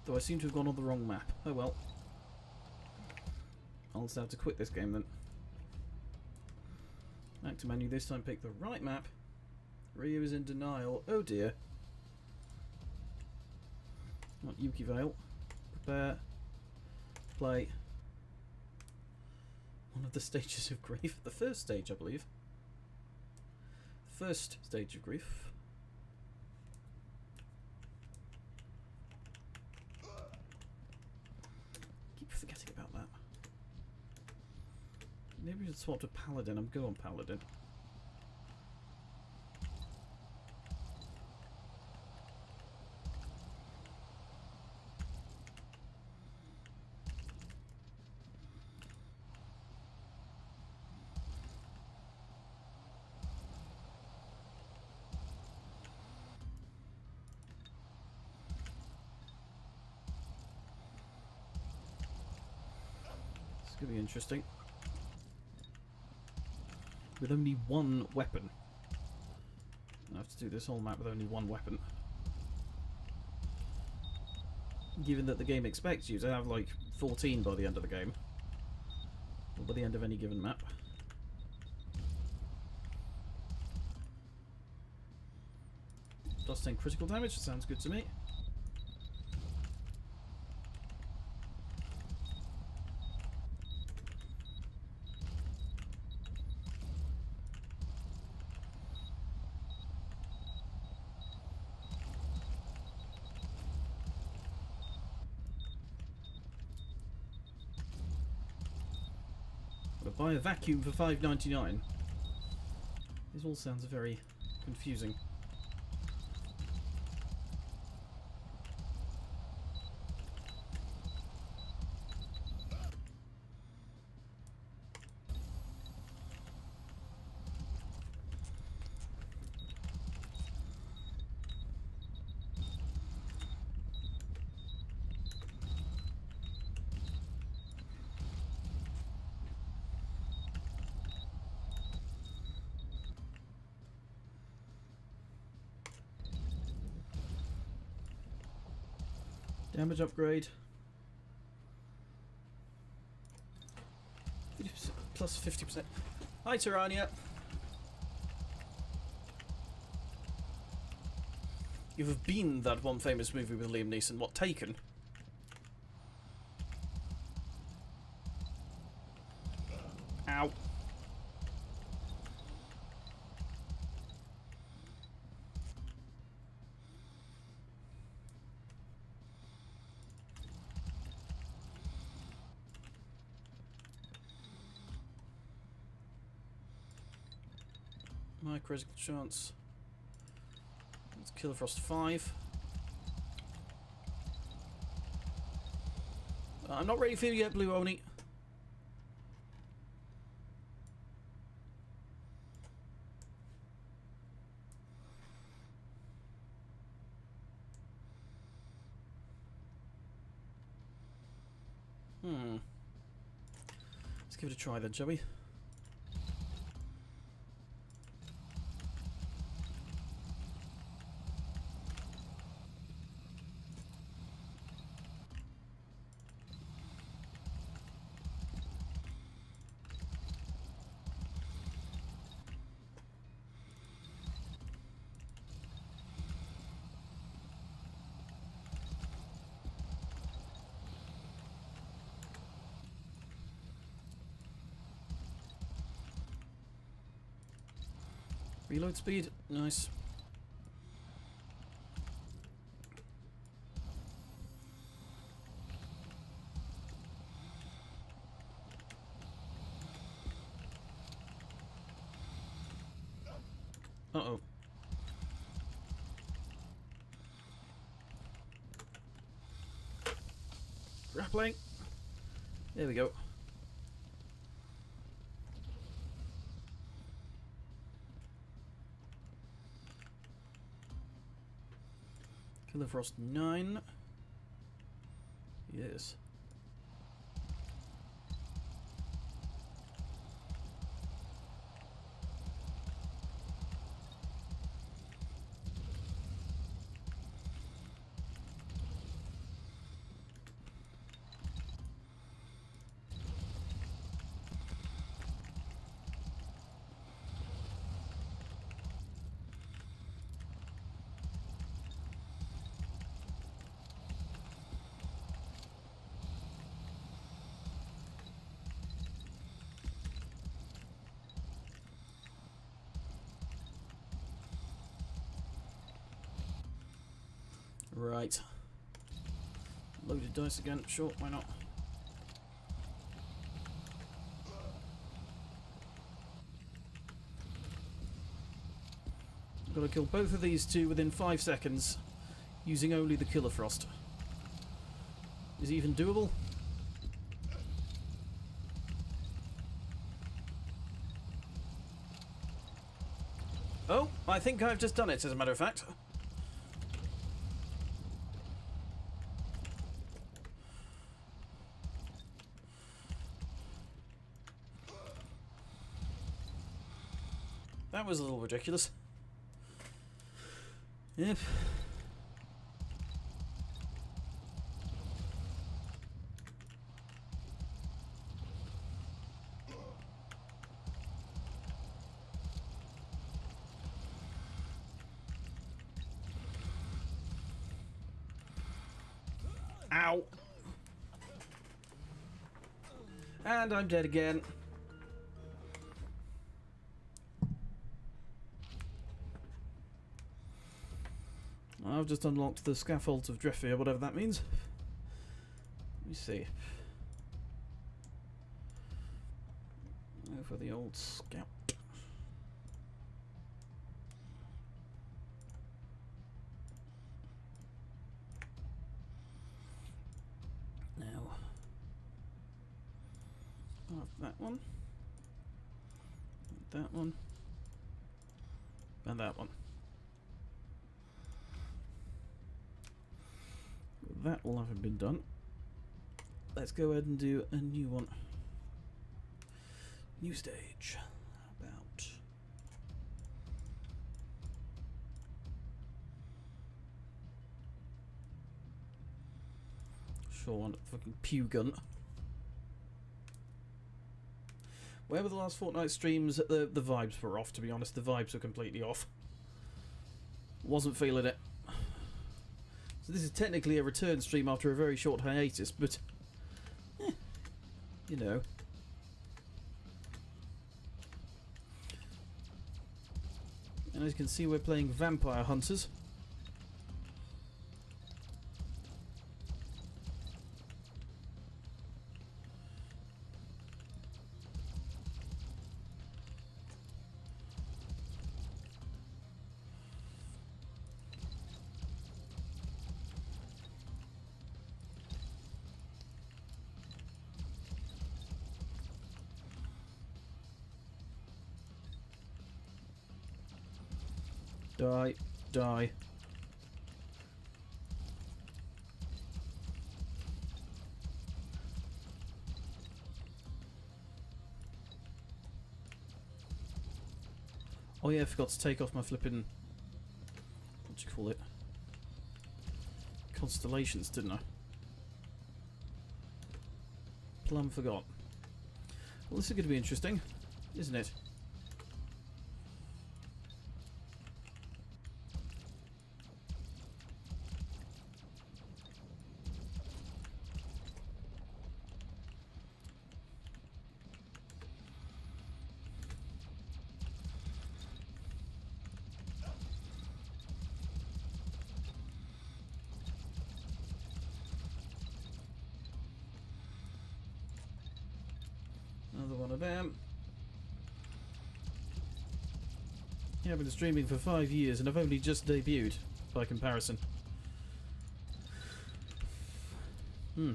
Though I seem to have gone on the wrong map. Oh well. I'll just have to quit this game then. Back to menu, this time pick the right map. Rio is in denial. Oh dear. Not Yuki Vale. Prepare. Play. One of the stages of grief. The first stage, I believe. First stage of grief. Keep forgetting about that. Maybe we should swap to Paladin. I'm going Paladin. This could be interesting. With only one weapon. I have to do this whole map with only one weapon. Given that the game expects you to have like 14 by the end of the game. Or by the end of any given map. Plus 10 critical damage, that sounds good to me. Buy a vacuum for $5.99. This all sounds very confusing. Damage upgrade. 50% plus 50%. Hi, Tyrania. You have been that one famous movie with Liam Neeson. What, Taken? Ow. My critical chance. Let's kill Frost 5. I'm not ready for you yet, Blue Oni. Let's give it a try then, shall we? Reload speed, nice. Uh-oh. Grappling. There we go. Killer Frost 9. Yes. Right. Loaded dice again. Sure, why not? Got to kill both of these two within 5 seconds using only the Killer Frost. Is it even doable? Oh, I think I've just done it, as a matter of fact. That was a little ridiculous. Yep. Ow! And I'm dead again. I've just unlocked the scaffold of Dreffia, whatever that means. Let me see. Go for the old scout. Now, I'll have that one, that one, and that one. That will have been done. Let's go ahead and do a new one. New stage. About. Sure, one fucking pew gun. Where were the last fortnight streams? The vibes were off, to be honest. The vibes were completely off. Wasn't feeling it. So this is technically a return stream after a very short hiatus, but you know. And as you can see, we're playing Vampire Hunters. Die. Die. Oh yeah, I forgot to take off my flipping... what do you call it? Constellations, didn't I? Plumb forgot. Well, this is going to be interesting, isn't it? one of them. Yeah, I've been streaming for 5 years and I've only just debuted, by comparison. Hmm.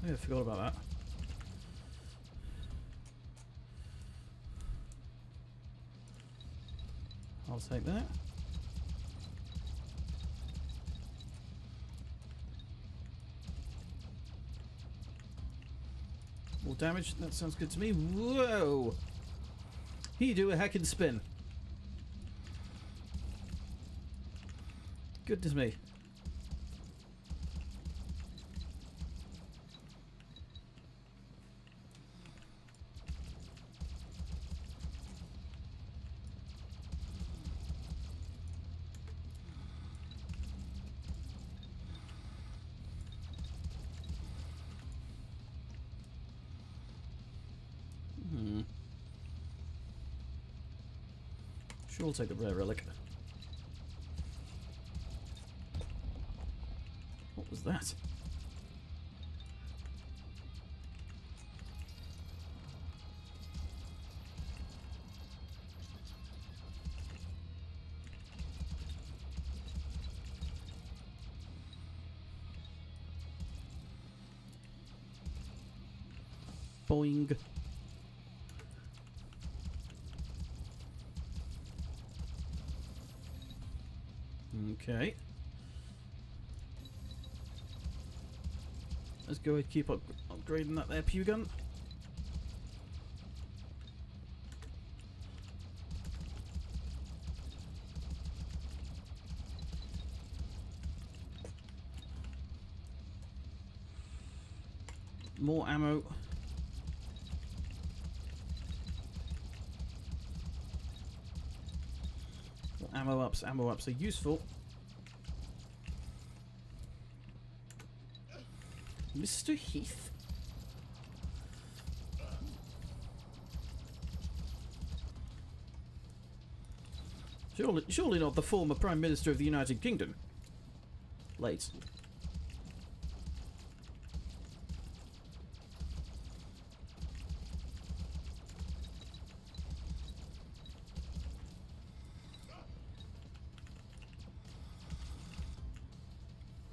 Yeah, I forgot about that. I'll take that. More damage, that sounds good to me. Whoa! He do a heckin' spin. Goodness me. Sure, we'll take the rare relic. What was that? Boing. Okay. Let's go and keep upgrading that there pew gun. More ammo. Ammo ups are useful. Mr. Heath. Surely not the former Prime Minister of the United Kingdom. Late.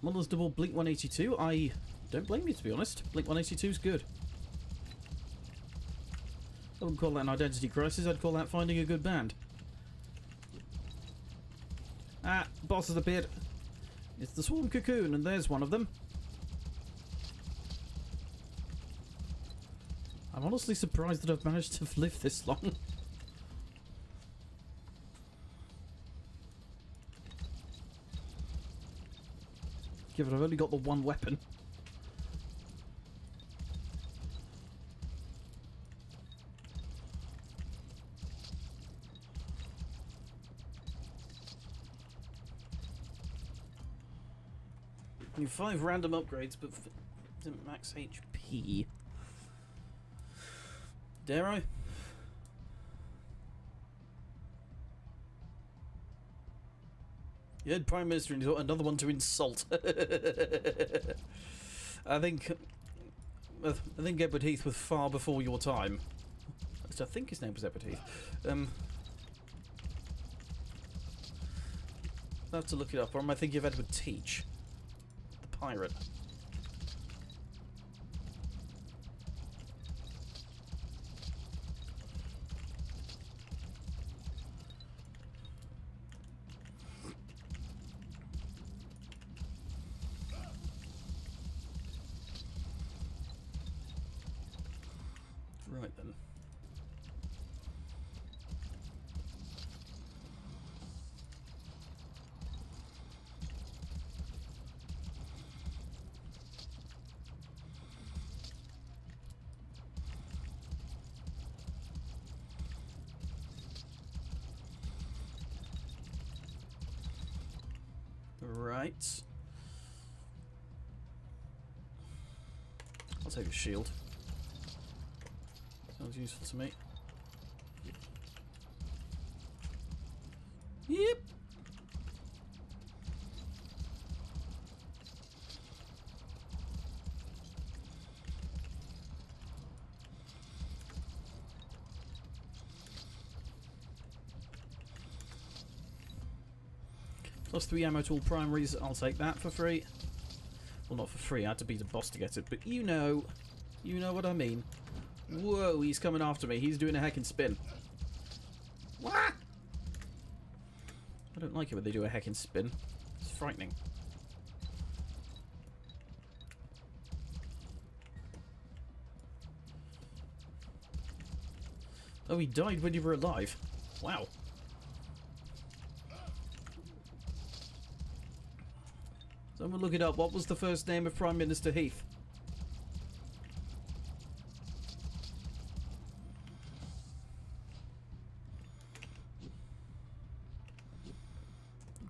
Models double Blink 182. I don't blame you, to be honest. Blink 182 is good. I wouldn't call that an identity crisis. I'd call that finding a good band. Ah, boss has appeared. It's the Swarm Cocoon, and there's one of them. I'm honestly surprised that I've managed to live this long. Given I've only got the one weapon. Only 5 random upgrades, but max HP. Dare I? You had Prime Minister and another one to insult. I think Edward Heath was far before your time. At least I think his name was Edward Heath. I'll have to look it up. Or am I thinking of Edward Teach? The pirate. Right then. Right. I'll take a shield. Sounds useful to me. Yep. Plus 3 ammo to all primaries. I'll take that for free. Well, not for free. I had to beat a boss to get it, but you know what I mean. Whoa, he's coming after me. He's doing a heckin' spin. What? I don't like it when they do a heckin' spin. It's frightening. Oh, he died when you were alive. Wow. Someone look it up. What was the first name of Prime Minister Heath?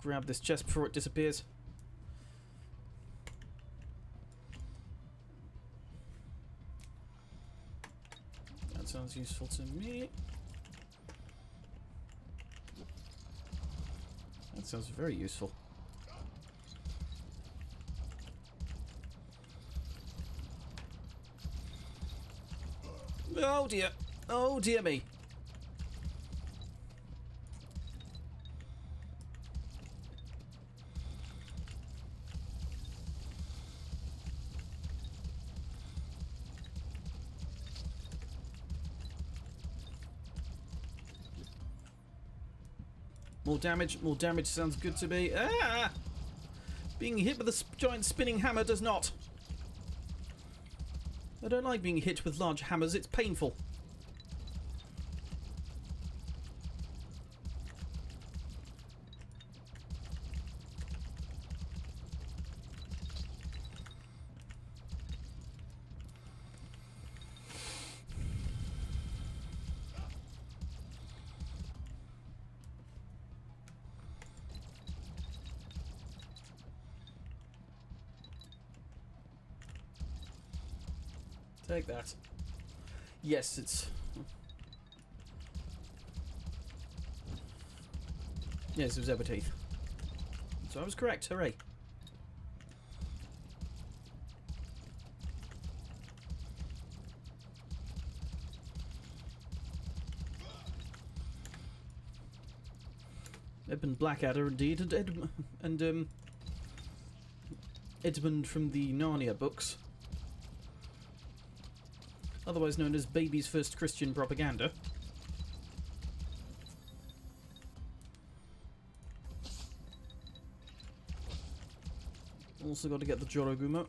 Grab this chest before it disappears. That sounds useful to me. That sounds very useful. Oh dear. Oh dear me. More damage sounds good to me. Ah! Being hit with a giant spinning hammer does not. I don't like being hit with large hammers, it's painful. Take that. Yes, it's... Yes, it was zebra teeth. So I was correct, hooray. Edmund Blackadder, indeed, and Edmund from the Narnia books. Otherwise known as Baby's First Christian Propaganda. Also got to get the Joroguma.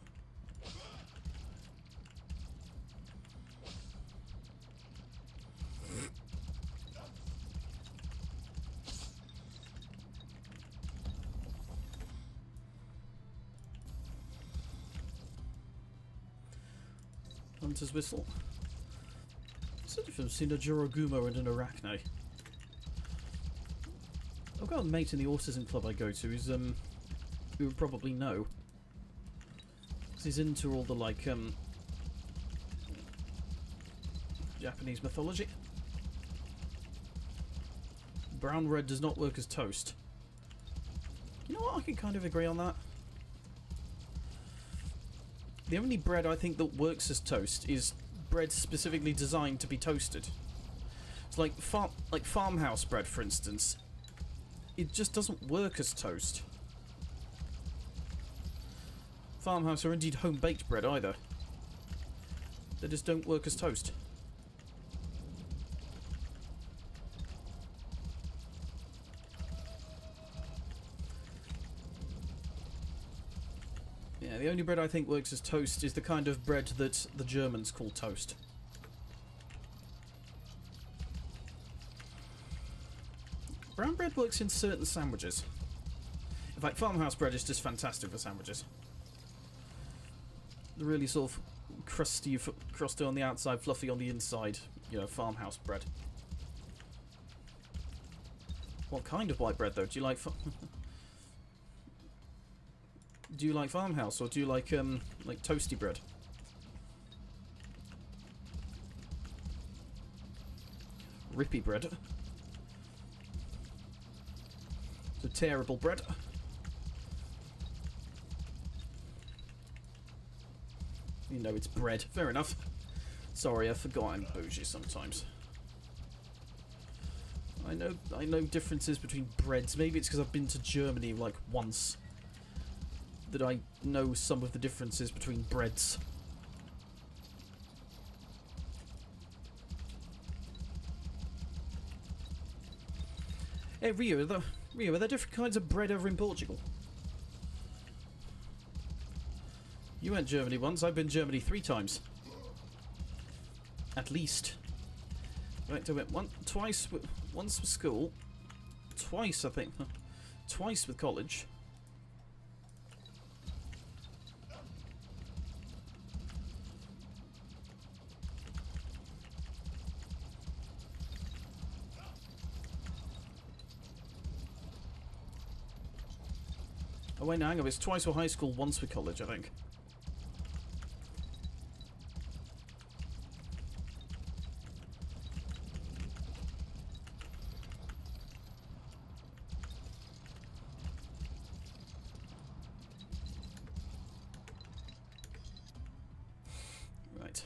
Hunter's Whistle. What's the difference between a Joroguma and an Arachne? I've got a mate in the autism club I go to who's who would probably know. 'Cause he's into all the like Japanese mythology. Brown bread does not work as toast. You know what? I can kind of agree on that. The only bread I think that works as toast is bread specifically designed to be toasted. It's like farmhouse bread, for instance. It just doesn't work as toast. Farmhouse or indeed home-baked bread either. They just don't work as toast. Yeah, the only bread I think works as toast is the kind of bread that the Germans call toast. Brown bread works in certain sandwiches. In fact, farmhouse bread is just fantastic for sandwiches. The really sort of crusty on the outside, fluffy on the inside, you know, farmhouse bread. What kind of white bread though? Do you like do you like farmhouse or do you like toasty bread? Rippy bread. So terrible bread. You know it's bread. Fair enough. Sorry, I forgot I'm bougie sometimes. I know differences between breads. Maybe it's because I've been to Germany like once that I know some of the differences between breads. Hey Rio, are there different kinds of bread over in Portugal? You went to Germany once, I've been to Germany 3 times. At least. In fact, I went once for school, twice I think, twice with college. Oh wait, no, hang on, it's twice for high school, once for college, I think. Right.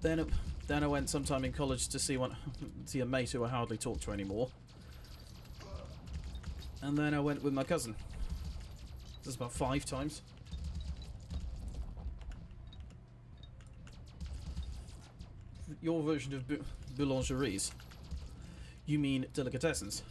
Then I went sometime in college to see a mate who I hardly talk to anymore. And then I went with my cousin. This is about 5 times. Your version of boulangeries. You mean delicatessens?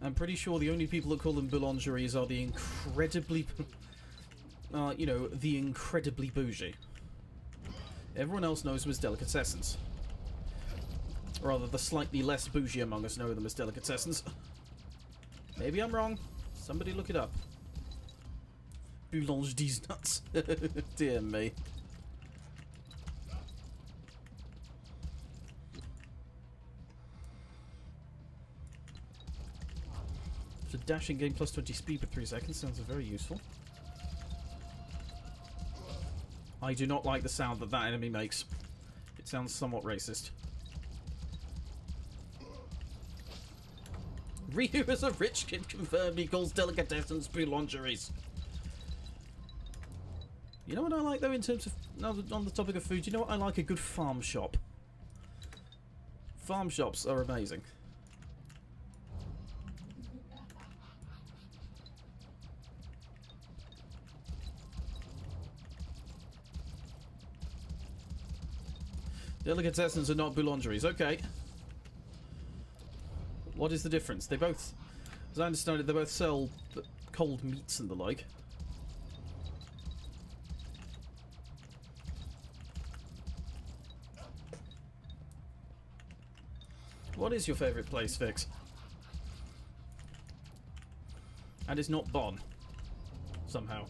I'm pretty sure the only people that call them boulangeries are the incredibly, you know, the incredibly bougie. Everyone else knows them as delicatessens. Or rather, the slightly less bougie among us know them as delicatessens. Maybe I'm wrong. Somebody look it up. Boulange these nuts. Dear me. So dashing game plus 20 speed for 3 seconds sounds very useful. I do not like the sound that that enemy makes. It sounds somewhat racist. Ryu is a rich kid confirmed. He calls delicatessens boulangeries. You know what I like though in terms of, on the topic of food, you know what I like? A good farm shop. Farm shops are amazing. Delicatessens are not boulangeries. Okay. What is the difference? They both, as I understand it, they both sell cold meats and the like. What is your favourite place, Vix? And it's not Bonn. Somehow.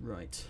Right.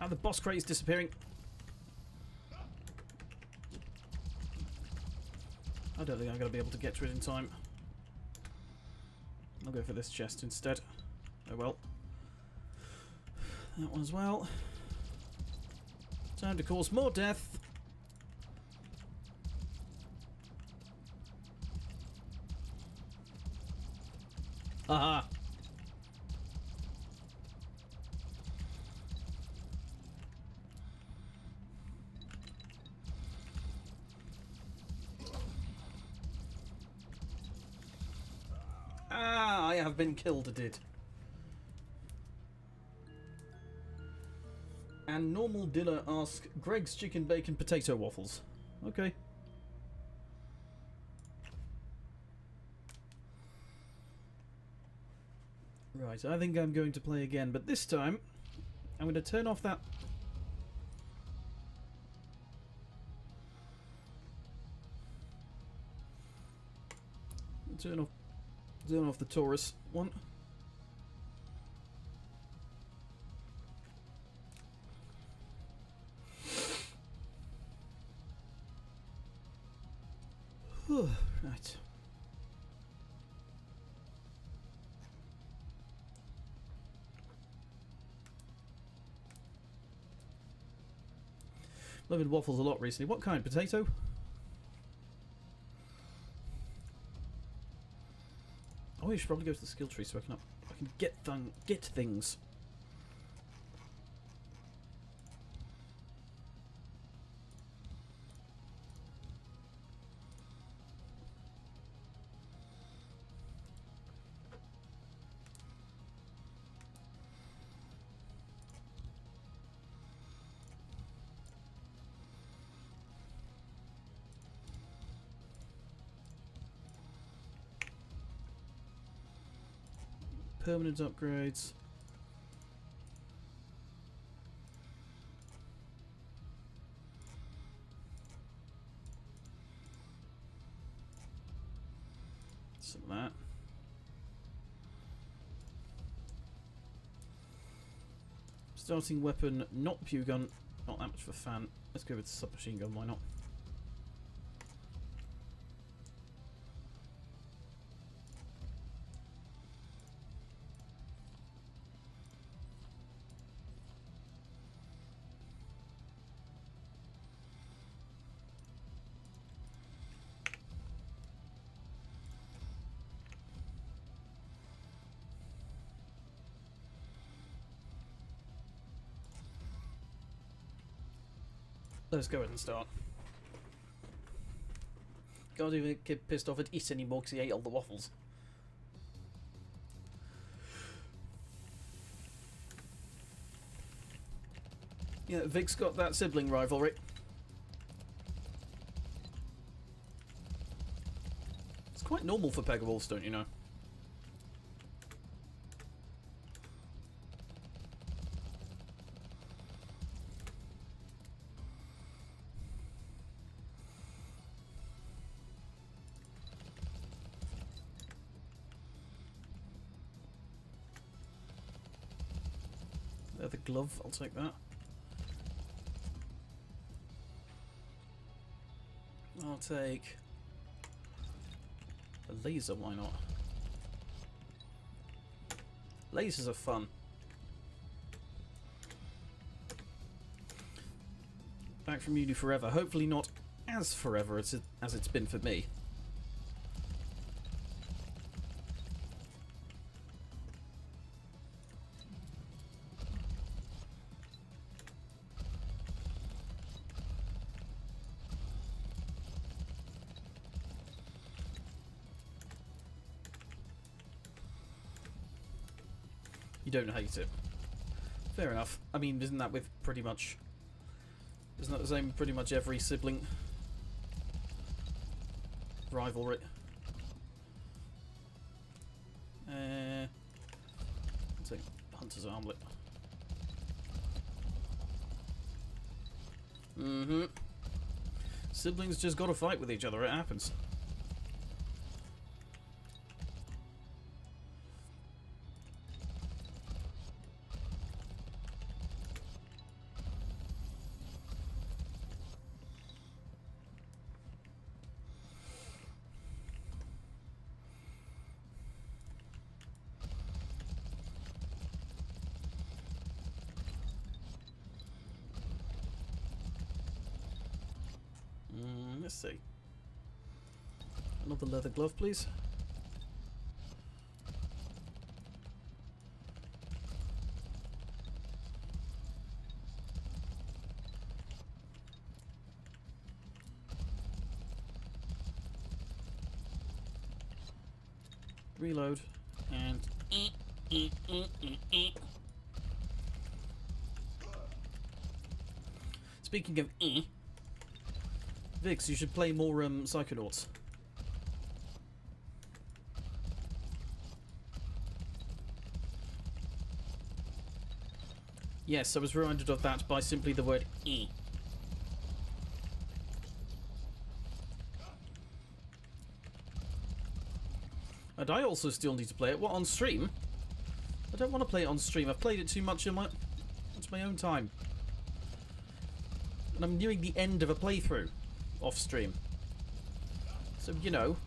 Ah, the boss crate is disappearing. I don't think I'm going to be able to get to it in time. I'll go for this chest instead. Oh well. That one as well. Time to cause more death. Aha! Ah, I have been killed, did. And normal dinner ask Greg's chicken bacon potato waffles. Okay. Right, I think I'm going to play again, but this time I'm going to turn off that... Turn off the Taurus one. Right. Loving waffles a lot recently. What kind? Potato? Oh, you should probably go to the skill tree so I can get things. Permanent upgrades. Some of that. Starting weapon, not pew gun. Not that much of a fan. Let's go with submachine gun, why not? Let's go ahead and start. Can't even get pissed off at East anymore because he ate all the waffles. Yeah, Vic's got that sibling rivalry. It's quite normal for Pegawolves, don't you know? The glove, I'll take that. I'll take a laser, why not? Lasers are fun. Back from uni forever. Hopefully not as forever as it's been for me. You don't hate it. Fair enough. I mean, isn't that with pretty much... Isn't that the same with pretty much every sibling rivalry? I'll take Hunter's Armlet. Mm-hmm. Siblings just gotta fight with each other, it happens. Let's see. Another leather glove, please. Reload and speaking of Vix, you should play more Psychonauts. Yes, I was reminded of that by simply the word E. And I also still need to play it. What, on stream? I don't want to play it on stream. I've played it too much in my own time. And I'm nearing the end of a playthrough off stream. So, you know.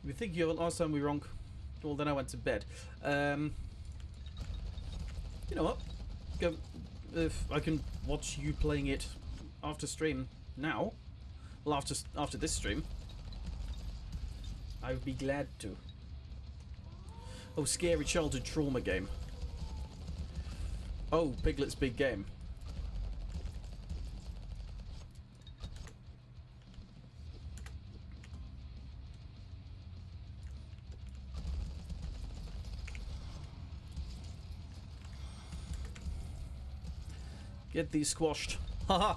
You think you last time we were on... Well, then I went to bed. You know what? Go... If I can watch you playing it after stream now, well, after this stream, I would be glad to. Oh, scary childhood trauma game. Oh, Piglet's Big Game. Get these squashed. Haha.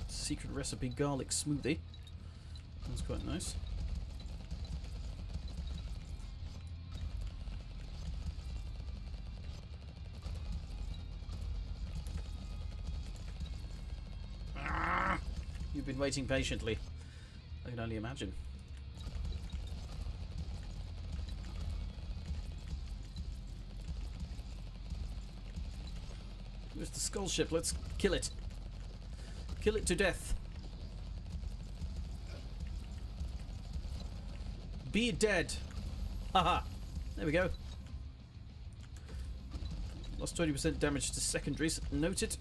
Secret recipe garlic smoothie. That's quite nice. Ah, you've been waiting patiently. I can only imagine. Where's the skull ship? Let's kill it. Kill it to death. Be dead. Haha. There we go. Lost 20% damage to secondaries. Note it.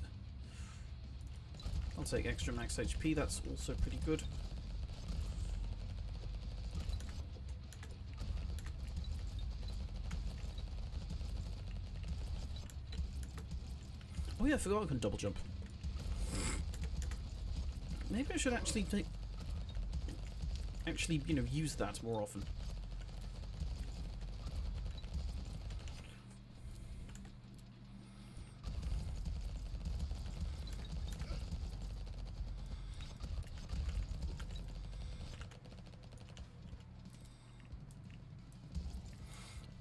I'll take extra max HP. That's also pretty good. Oh yeah, I forgot I can double jump. Maybe I should actually you know, use that more often.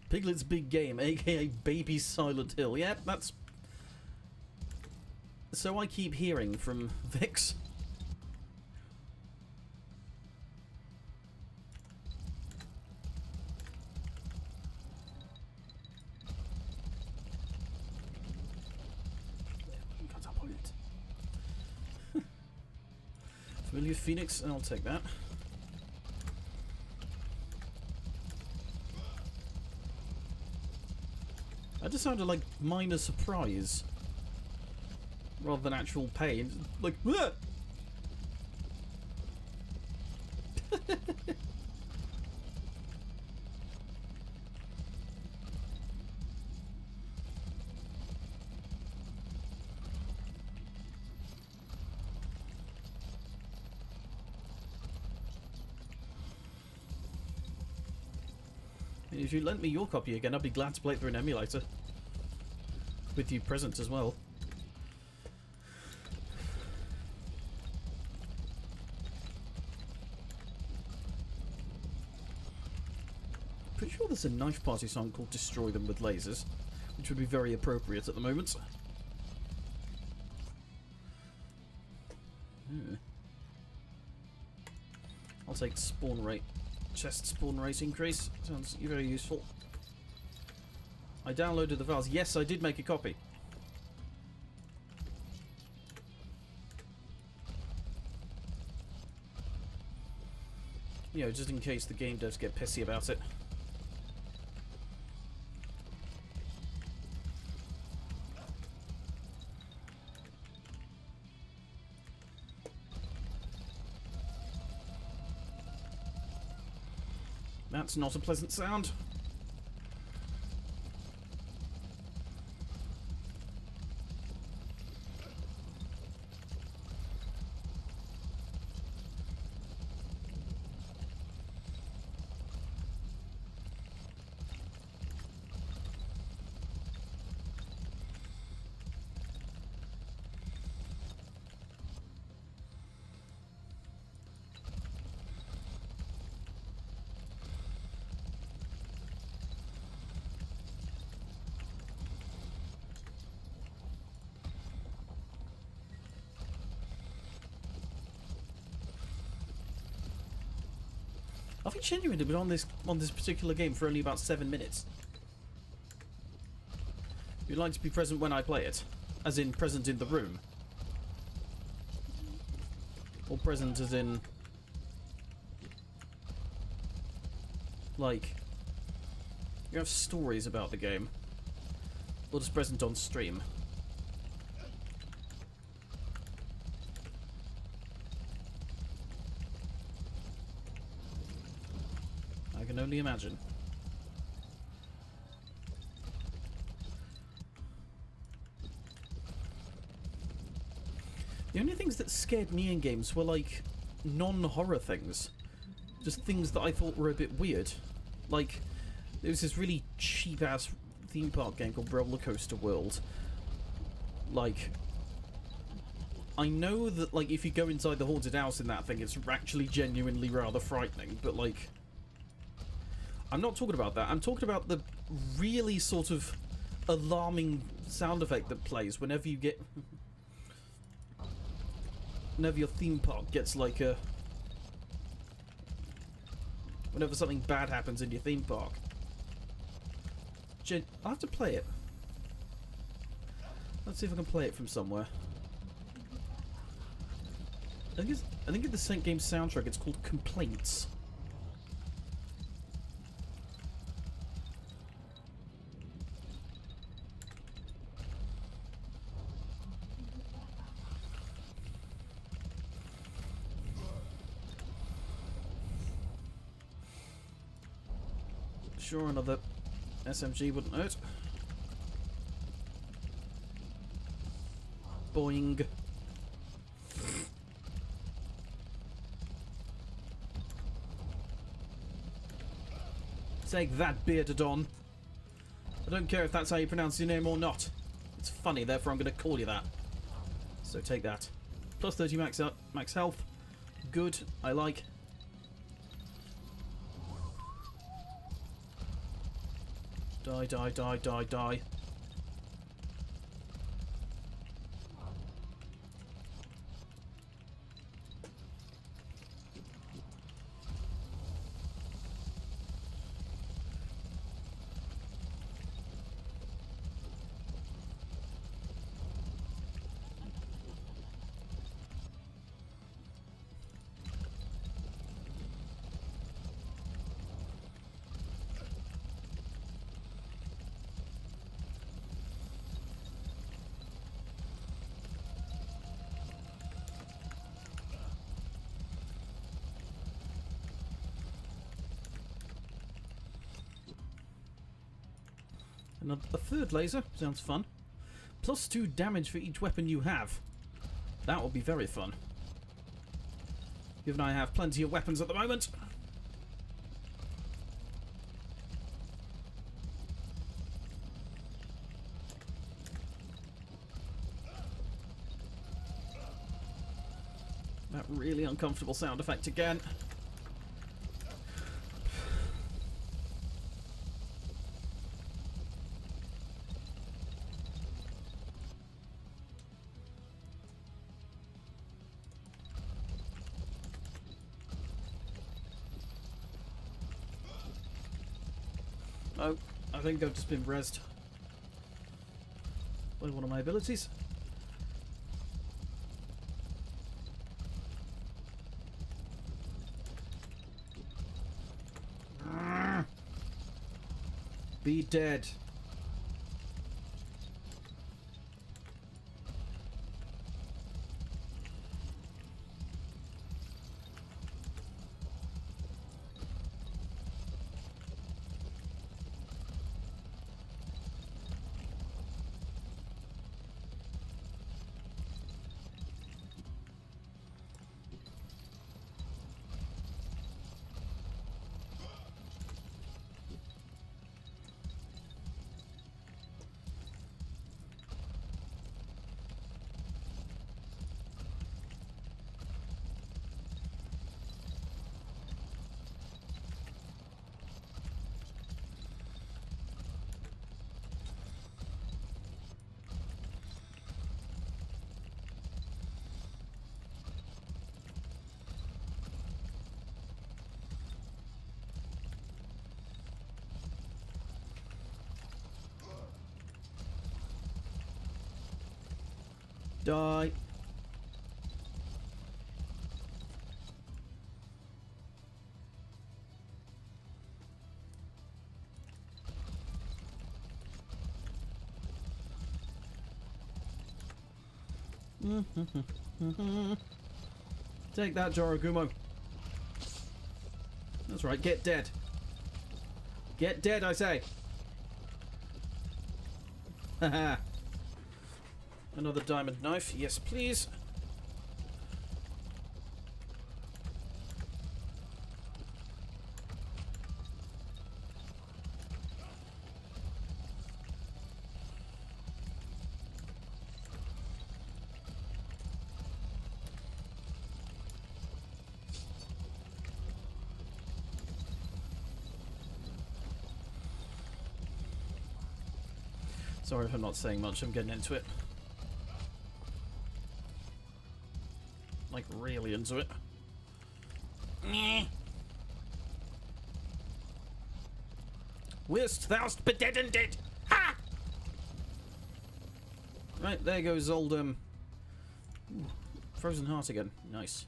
Piglet's Big Game, aka Baby Silent Hill. Yeah, that's... So I keep hearing from Vix. Familiar Phoenix, I'll take that. That just sounded like minor surprise rather than actual pain. Like, ah! If you lent me your copy again, I'd be glad to play it through an emulator. With you present as well. Pretty sure there's a Knife Party song called Destroy Them with Lasers, which would be very appropriate at the moment. I'll take spawn rate. Chest spawn rate increase. Sounds very useful. I downloaded the files. Yes, I did make a copy. You know, just in case the game devs get pissy about it. That's not a pleasant sound. I think genuinely been on this particular game for only about 7 minutes. You'd like to be present when I play it, as in present in the room, or present as in like you have stories about the game, or just present on stream. I can only imagine. The only things that scared me in games were like non-horror things. Just things that I thought were a bit weird. Like, there was this really cheap-ass theme park game called Roller Coaster World. Like, I know that like if you go inside the haunted house in that thing, it's actually genuinely rather frightening, but like, I'm not talking about that. I'm talking about the really sort of alarming sound effect that plays whenever you get... whenever your theme park gets like a... whenever something bad happens in your theme park. I'll have to play it. Let's see if I can play it from somewhere. I think in the same game soundtrack it's called Complaints. Sure, another SMG wouldn't hurt. Boing. Take that, Beardedon. I don't care if that's how you pronounce your name or not. It's funny, therefore I'm going to call you that. So take that. Plus 30 max health. Good, I like. Die, die, die, die, die. A third laser sounds fun. Plus 2 damage for each weapon you have. That will be very fun. Given I have plenty of weapons at the moment. That really uncomfortable sound effect again. Oh, I think I've just been rezzed by one of my abilities. Be dead. Die. Take that, Jorogumo. That's right, get dead. Get dead, I say. Haha. Another diamond knife, yes please. Sorry if I'm not saying much, I'm getting into it. Like, really into it. Meh. Wist thou'st bedeadened it! Ha! Right, there goes old, Frozen Heart again. Nice.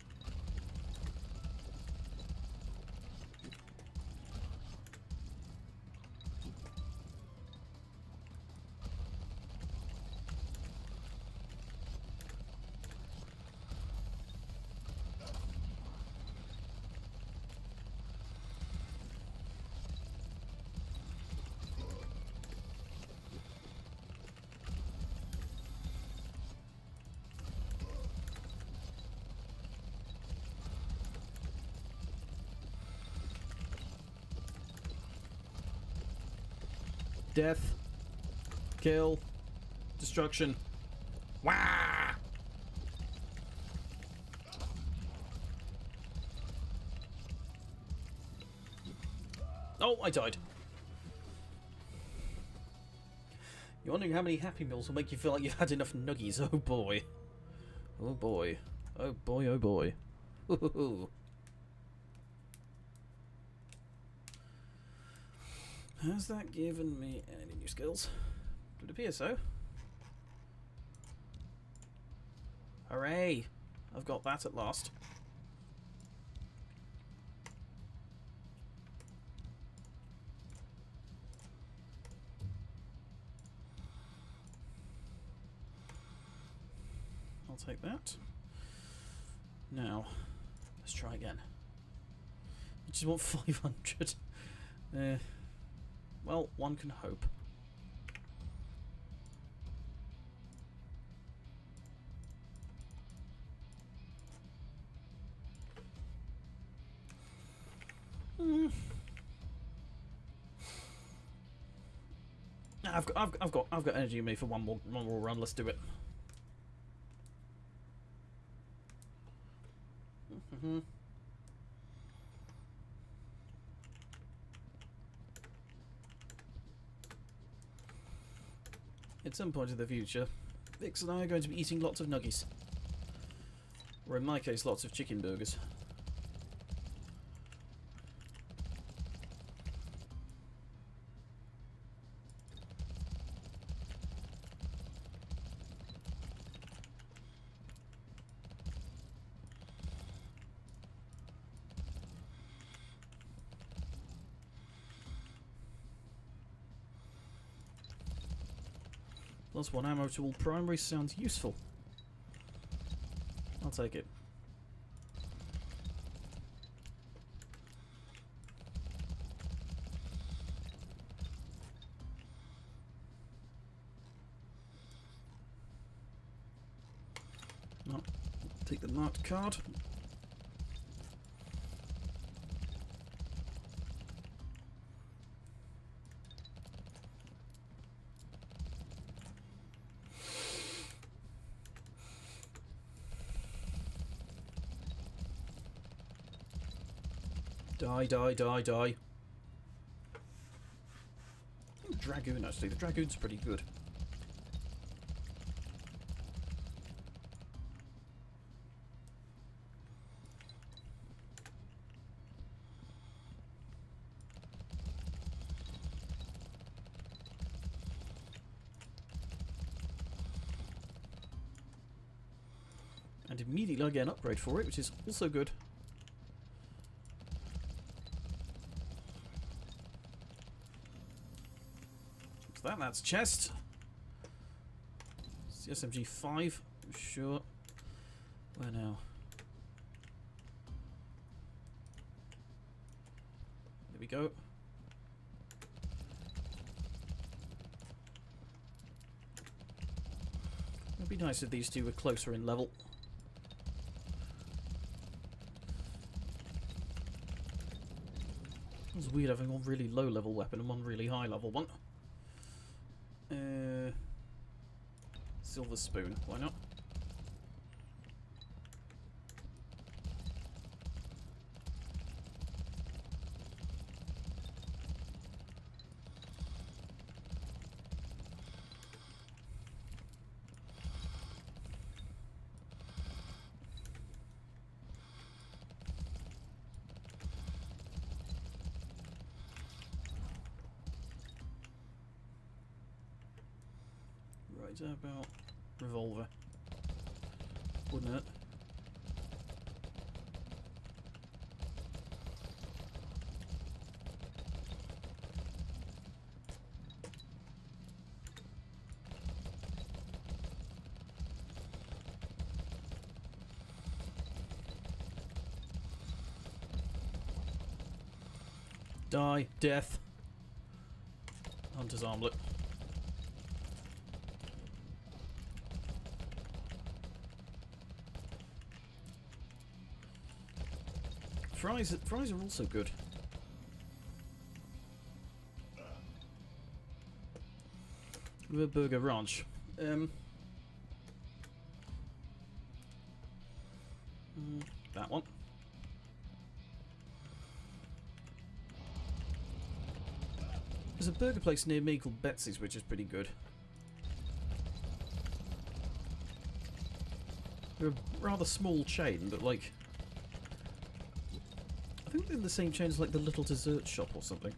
Death. Kill. Destruction. Wah! Oh, I died. You're wondering how many Happy Meals will make you feel like you've had enough nuggies. Oh boy. Oh boy. Oh boy, oh boy. Ooh. Has that given me any new skills? It would appear so. Hooray! I've got that at last. I'll take that. Now, let's try again. I just want 500. Well, one can hope. I've got energy in me for one more run. Let's do it. At some point in the future, Vix and I are going to be eating lots of nuggies. Or in my case, lots of chicken burgers. +1 ammo to all primaries sounds useful. I'll take it. No, take the nut card. Die, die, die, die. Dragoon, actually. The Dragoon's pretty good. And immediately I get an upgrade for it, which is also good. That's chest. It's the SMG 5, sure. Where now? There we go. It'd be nice if these two were closer in level. It's weird having one really low level weapon and one really high level one. Silver spoon, why not? Right, how about revolver? Wouldn't it? Die. Death. Hunter's armlet. Fries are also good. The Burger Ranch. That one. There's a burger place near me called Betsy's, which is pretty good. They're a rather small chain, but like... I think they're in the same chain as like the Little Dessert Shop or something.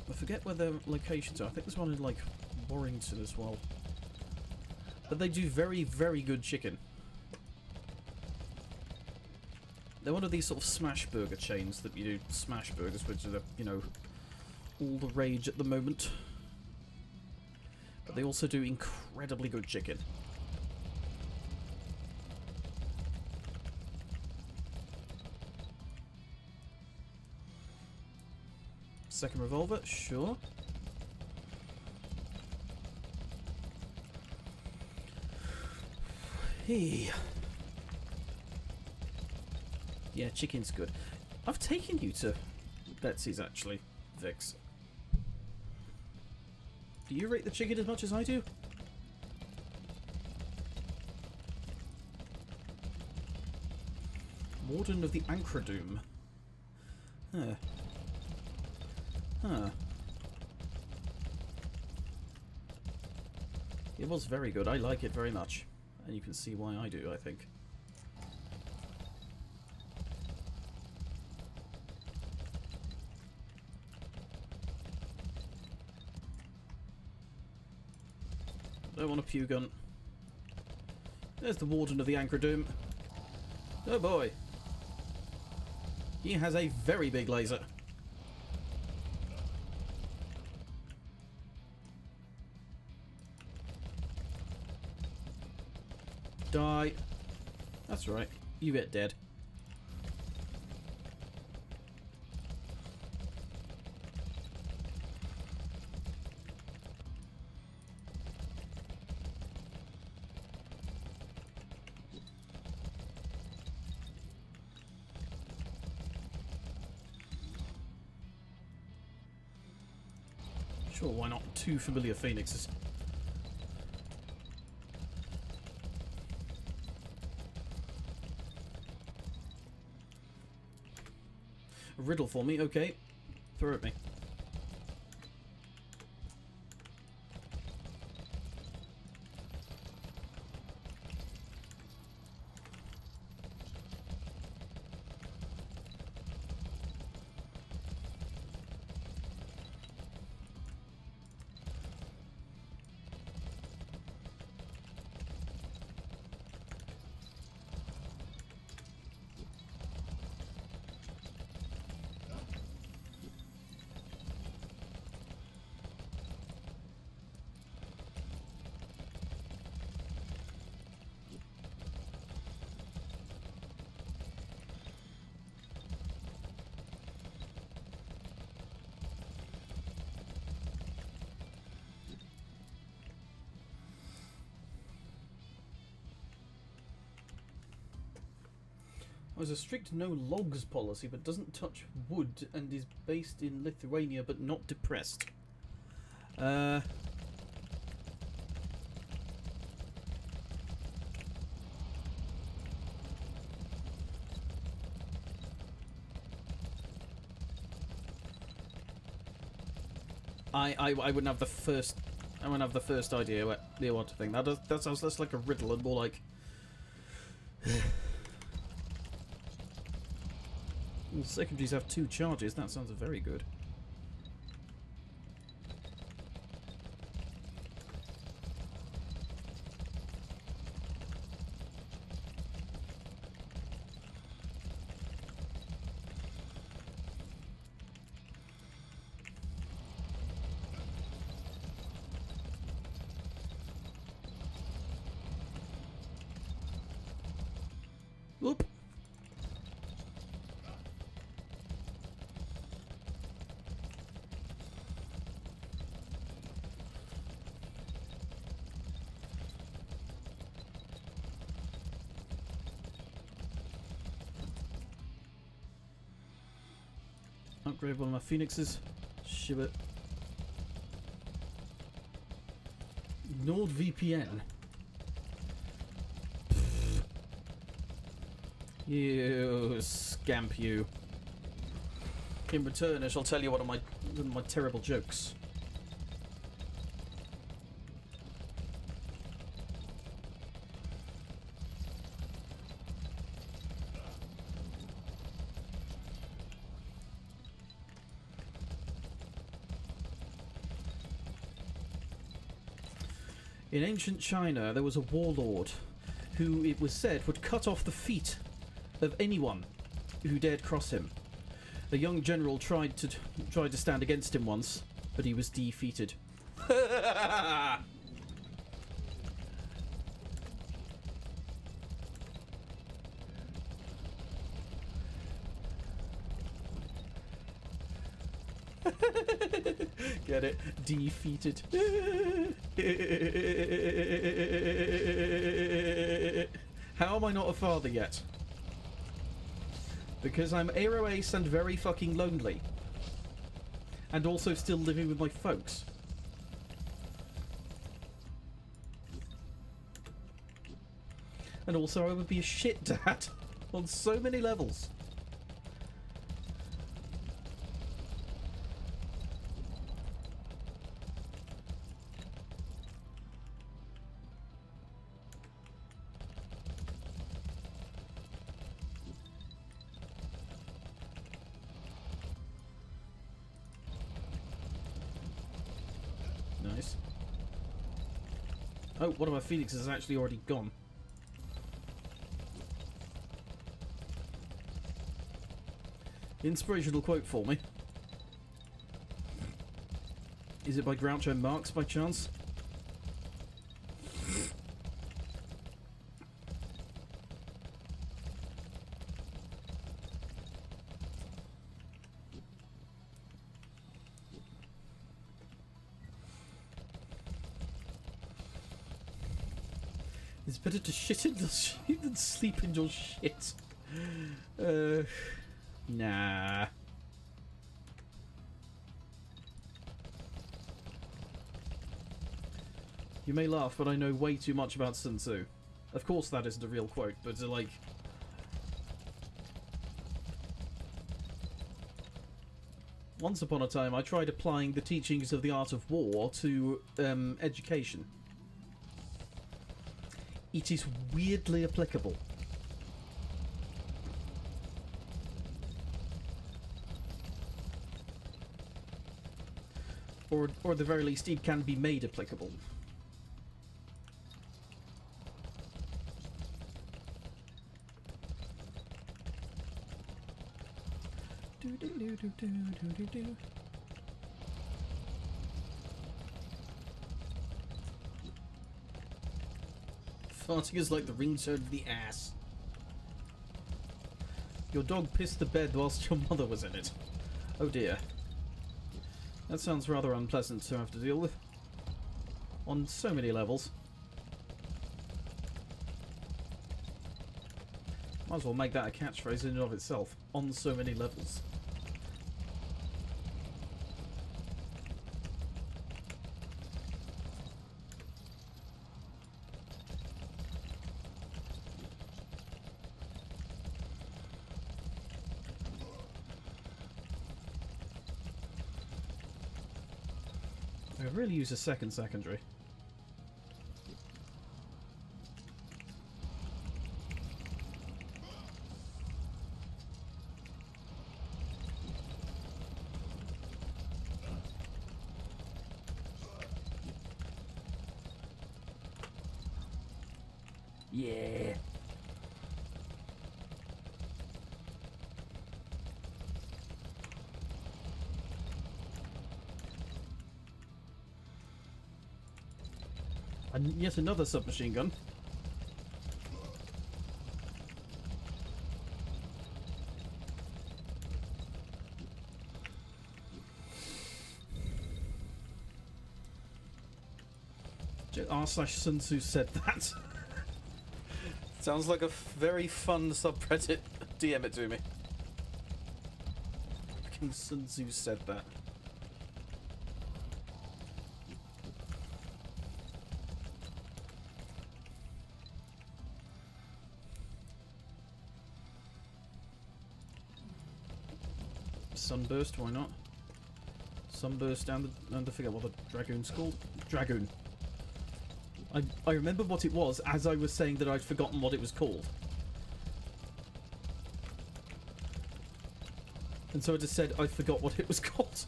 I forget where their locations are. I think there's one in like Warrington as well. But they do very, very good chicken. They're one of these sort of smash burger chains that you do smash burgers, which are, you know, all the rage at the moment. But they also do incredibly good chicken. Second revolver, sure. Hey. Yeah, chicken's good. I've taken you to Betsy's actually, Vix. Do you rate the chicken as much as I do? Warden of the Ancradoom. Huh. Huh. It was very good. I like it very much. And you can see why I do, I think. Don't want a pew gun. There's the Warden of the Ancradoom. Oh boy. He has a very big laser. Die. That's right. You get dead. Sure, why not? 2 familiar phoenixes. A riddle for me, okay. Throw at me. Has a strict no logs policy but doesn't touch wood and is based in Lithuania but not depressed. I wouldn't have the first idea what to think. That sounds less like a riddle and more like secondaries have 2 charges. That sounds very good. Whoop. Upgrade one of my phoenixes. Shib it. NordVPN. You scamp you. In return, I shall tell you one of my terrible jokes. In ancient China, there was a warlord who, it was said, would cut off the feet of anyone who dared cross him. A young general tried to stand against him once, but he was defeated. Get it? Defeated. How am I not a father yet? Because I'm Aero Ace and very fucking lonely. And also still living with my folks. And also I would be a shit dad on so many levels. Nice. Oh, one of my phoenixes is actually already gone. Inspirational quote for me. Is it by Groucho Marx by chance? It's better to shit in the shit than sleep in your shit. Nah. You may laugh, but I know way too much about Sun Tzu. Of course that isn't a real quote, but like... Once upon a time, I tried applying the teachings of the art of war to education. It is weirdly applicable. Or at the very least, it can be made applicable. Farting is like the ringtone of the ass. Your dog pissed the bed whilst your mother was in it. Oh dear. That sounds rather unpleasant to have to deal with. On so many levels. Might as well make that a catchphrase in and of itself. On so many levels. I could really use a second secondary. Yeah. And yet another submachine gun. r/Sun Tzu said that. Sounds like a very fun subreddit. DM it to me. Fucking Sun Tzu said that. Sunburst, why not? Sunburst and I forget what the dragoon's called. Dragoon. I remember what it was as I was saying that I'd forgotten what it was called. And so I just said I forgot what it was called.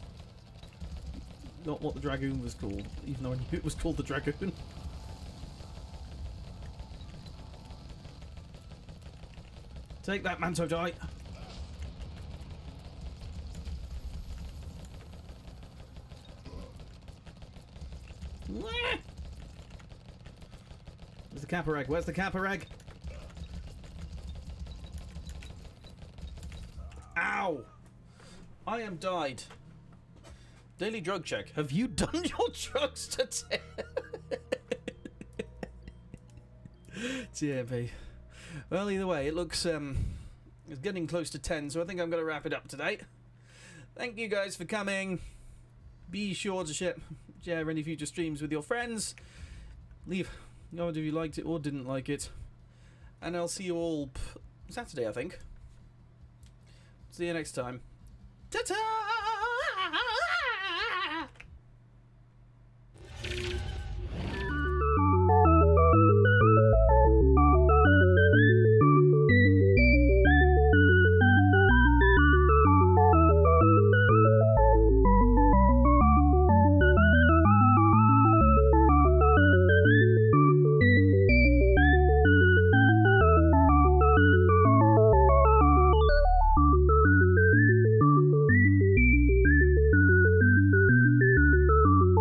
Not what the dragoon was called, even though I knew it was called the dragoon. Take that, Manto Die! Where's the Kappa egg? Where's the Kappa egg? Ow! I am died. Daily drug check. Have you done your drugs today? TMP. Well, either way, it looks it's getting close to 10, so I think I'm going to wrap it up today. Thank you guys for coming. Be sure to share any future streams with your friends. Leave a comment if you liked it or didn't like it. And I'll see you all Saturday, I think. See you next time. Ta-ta!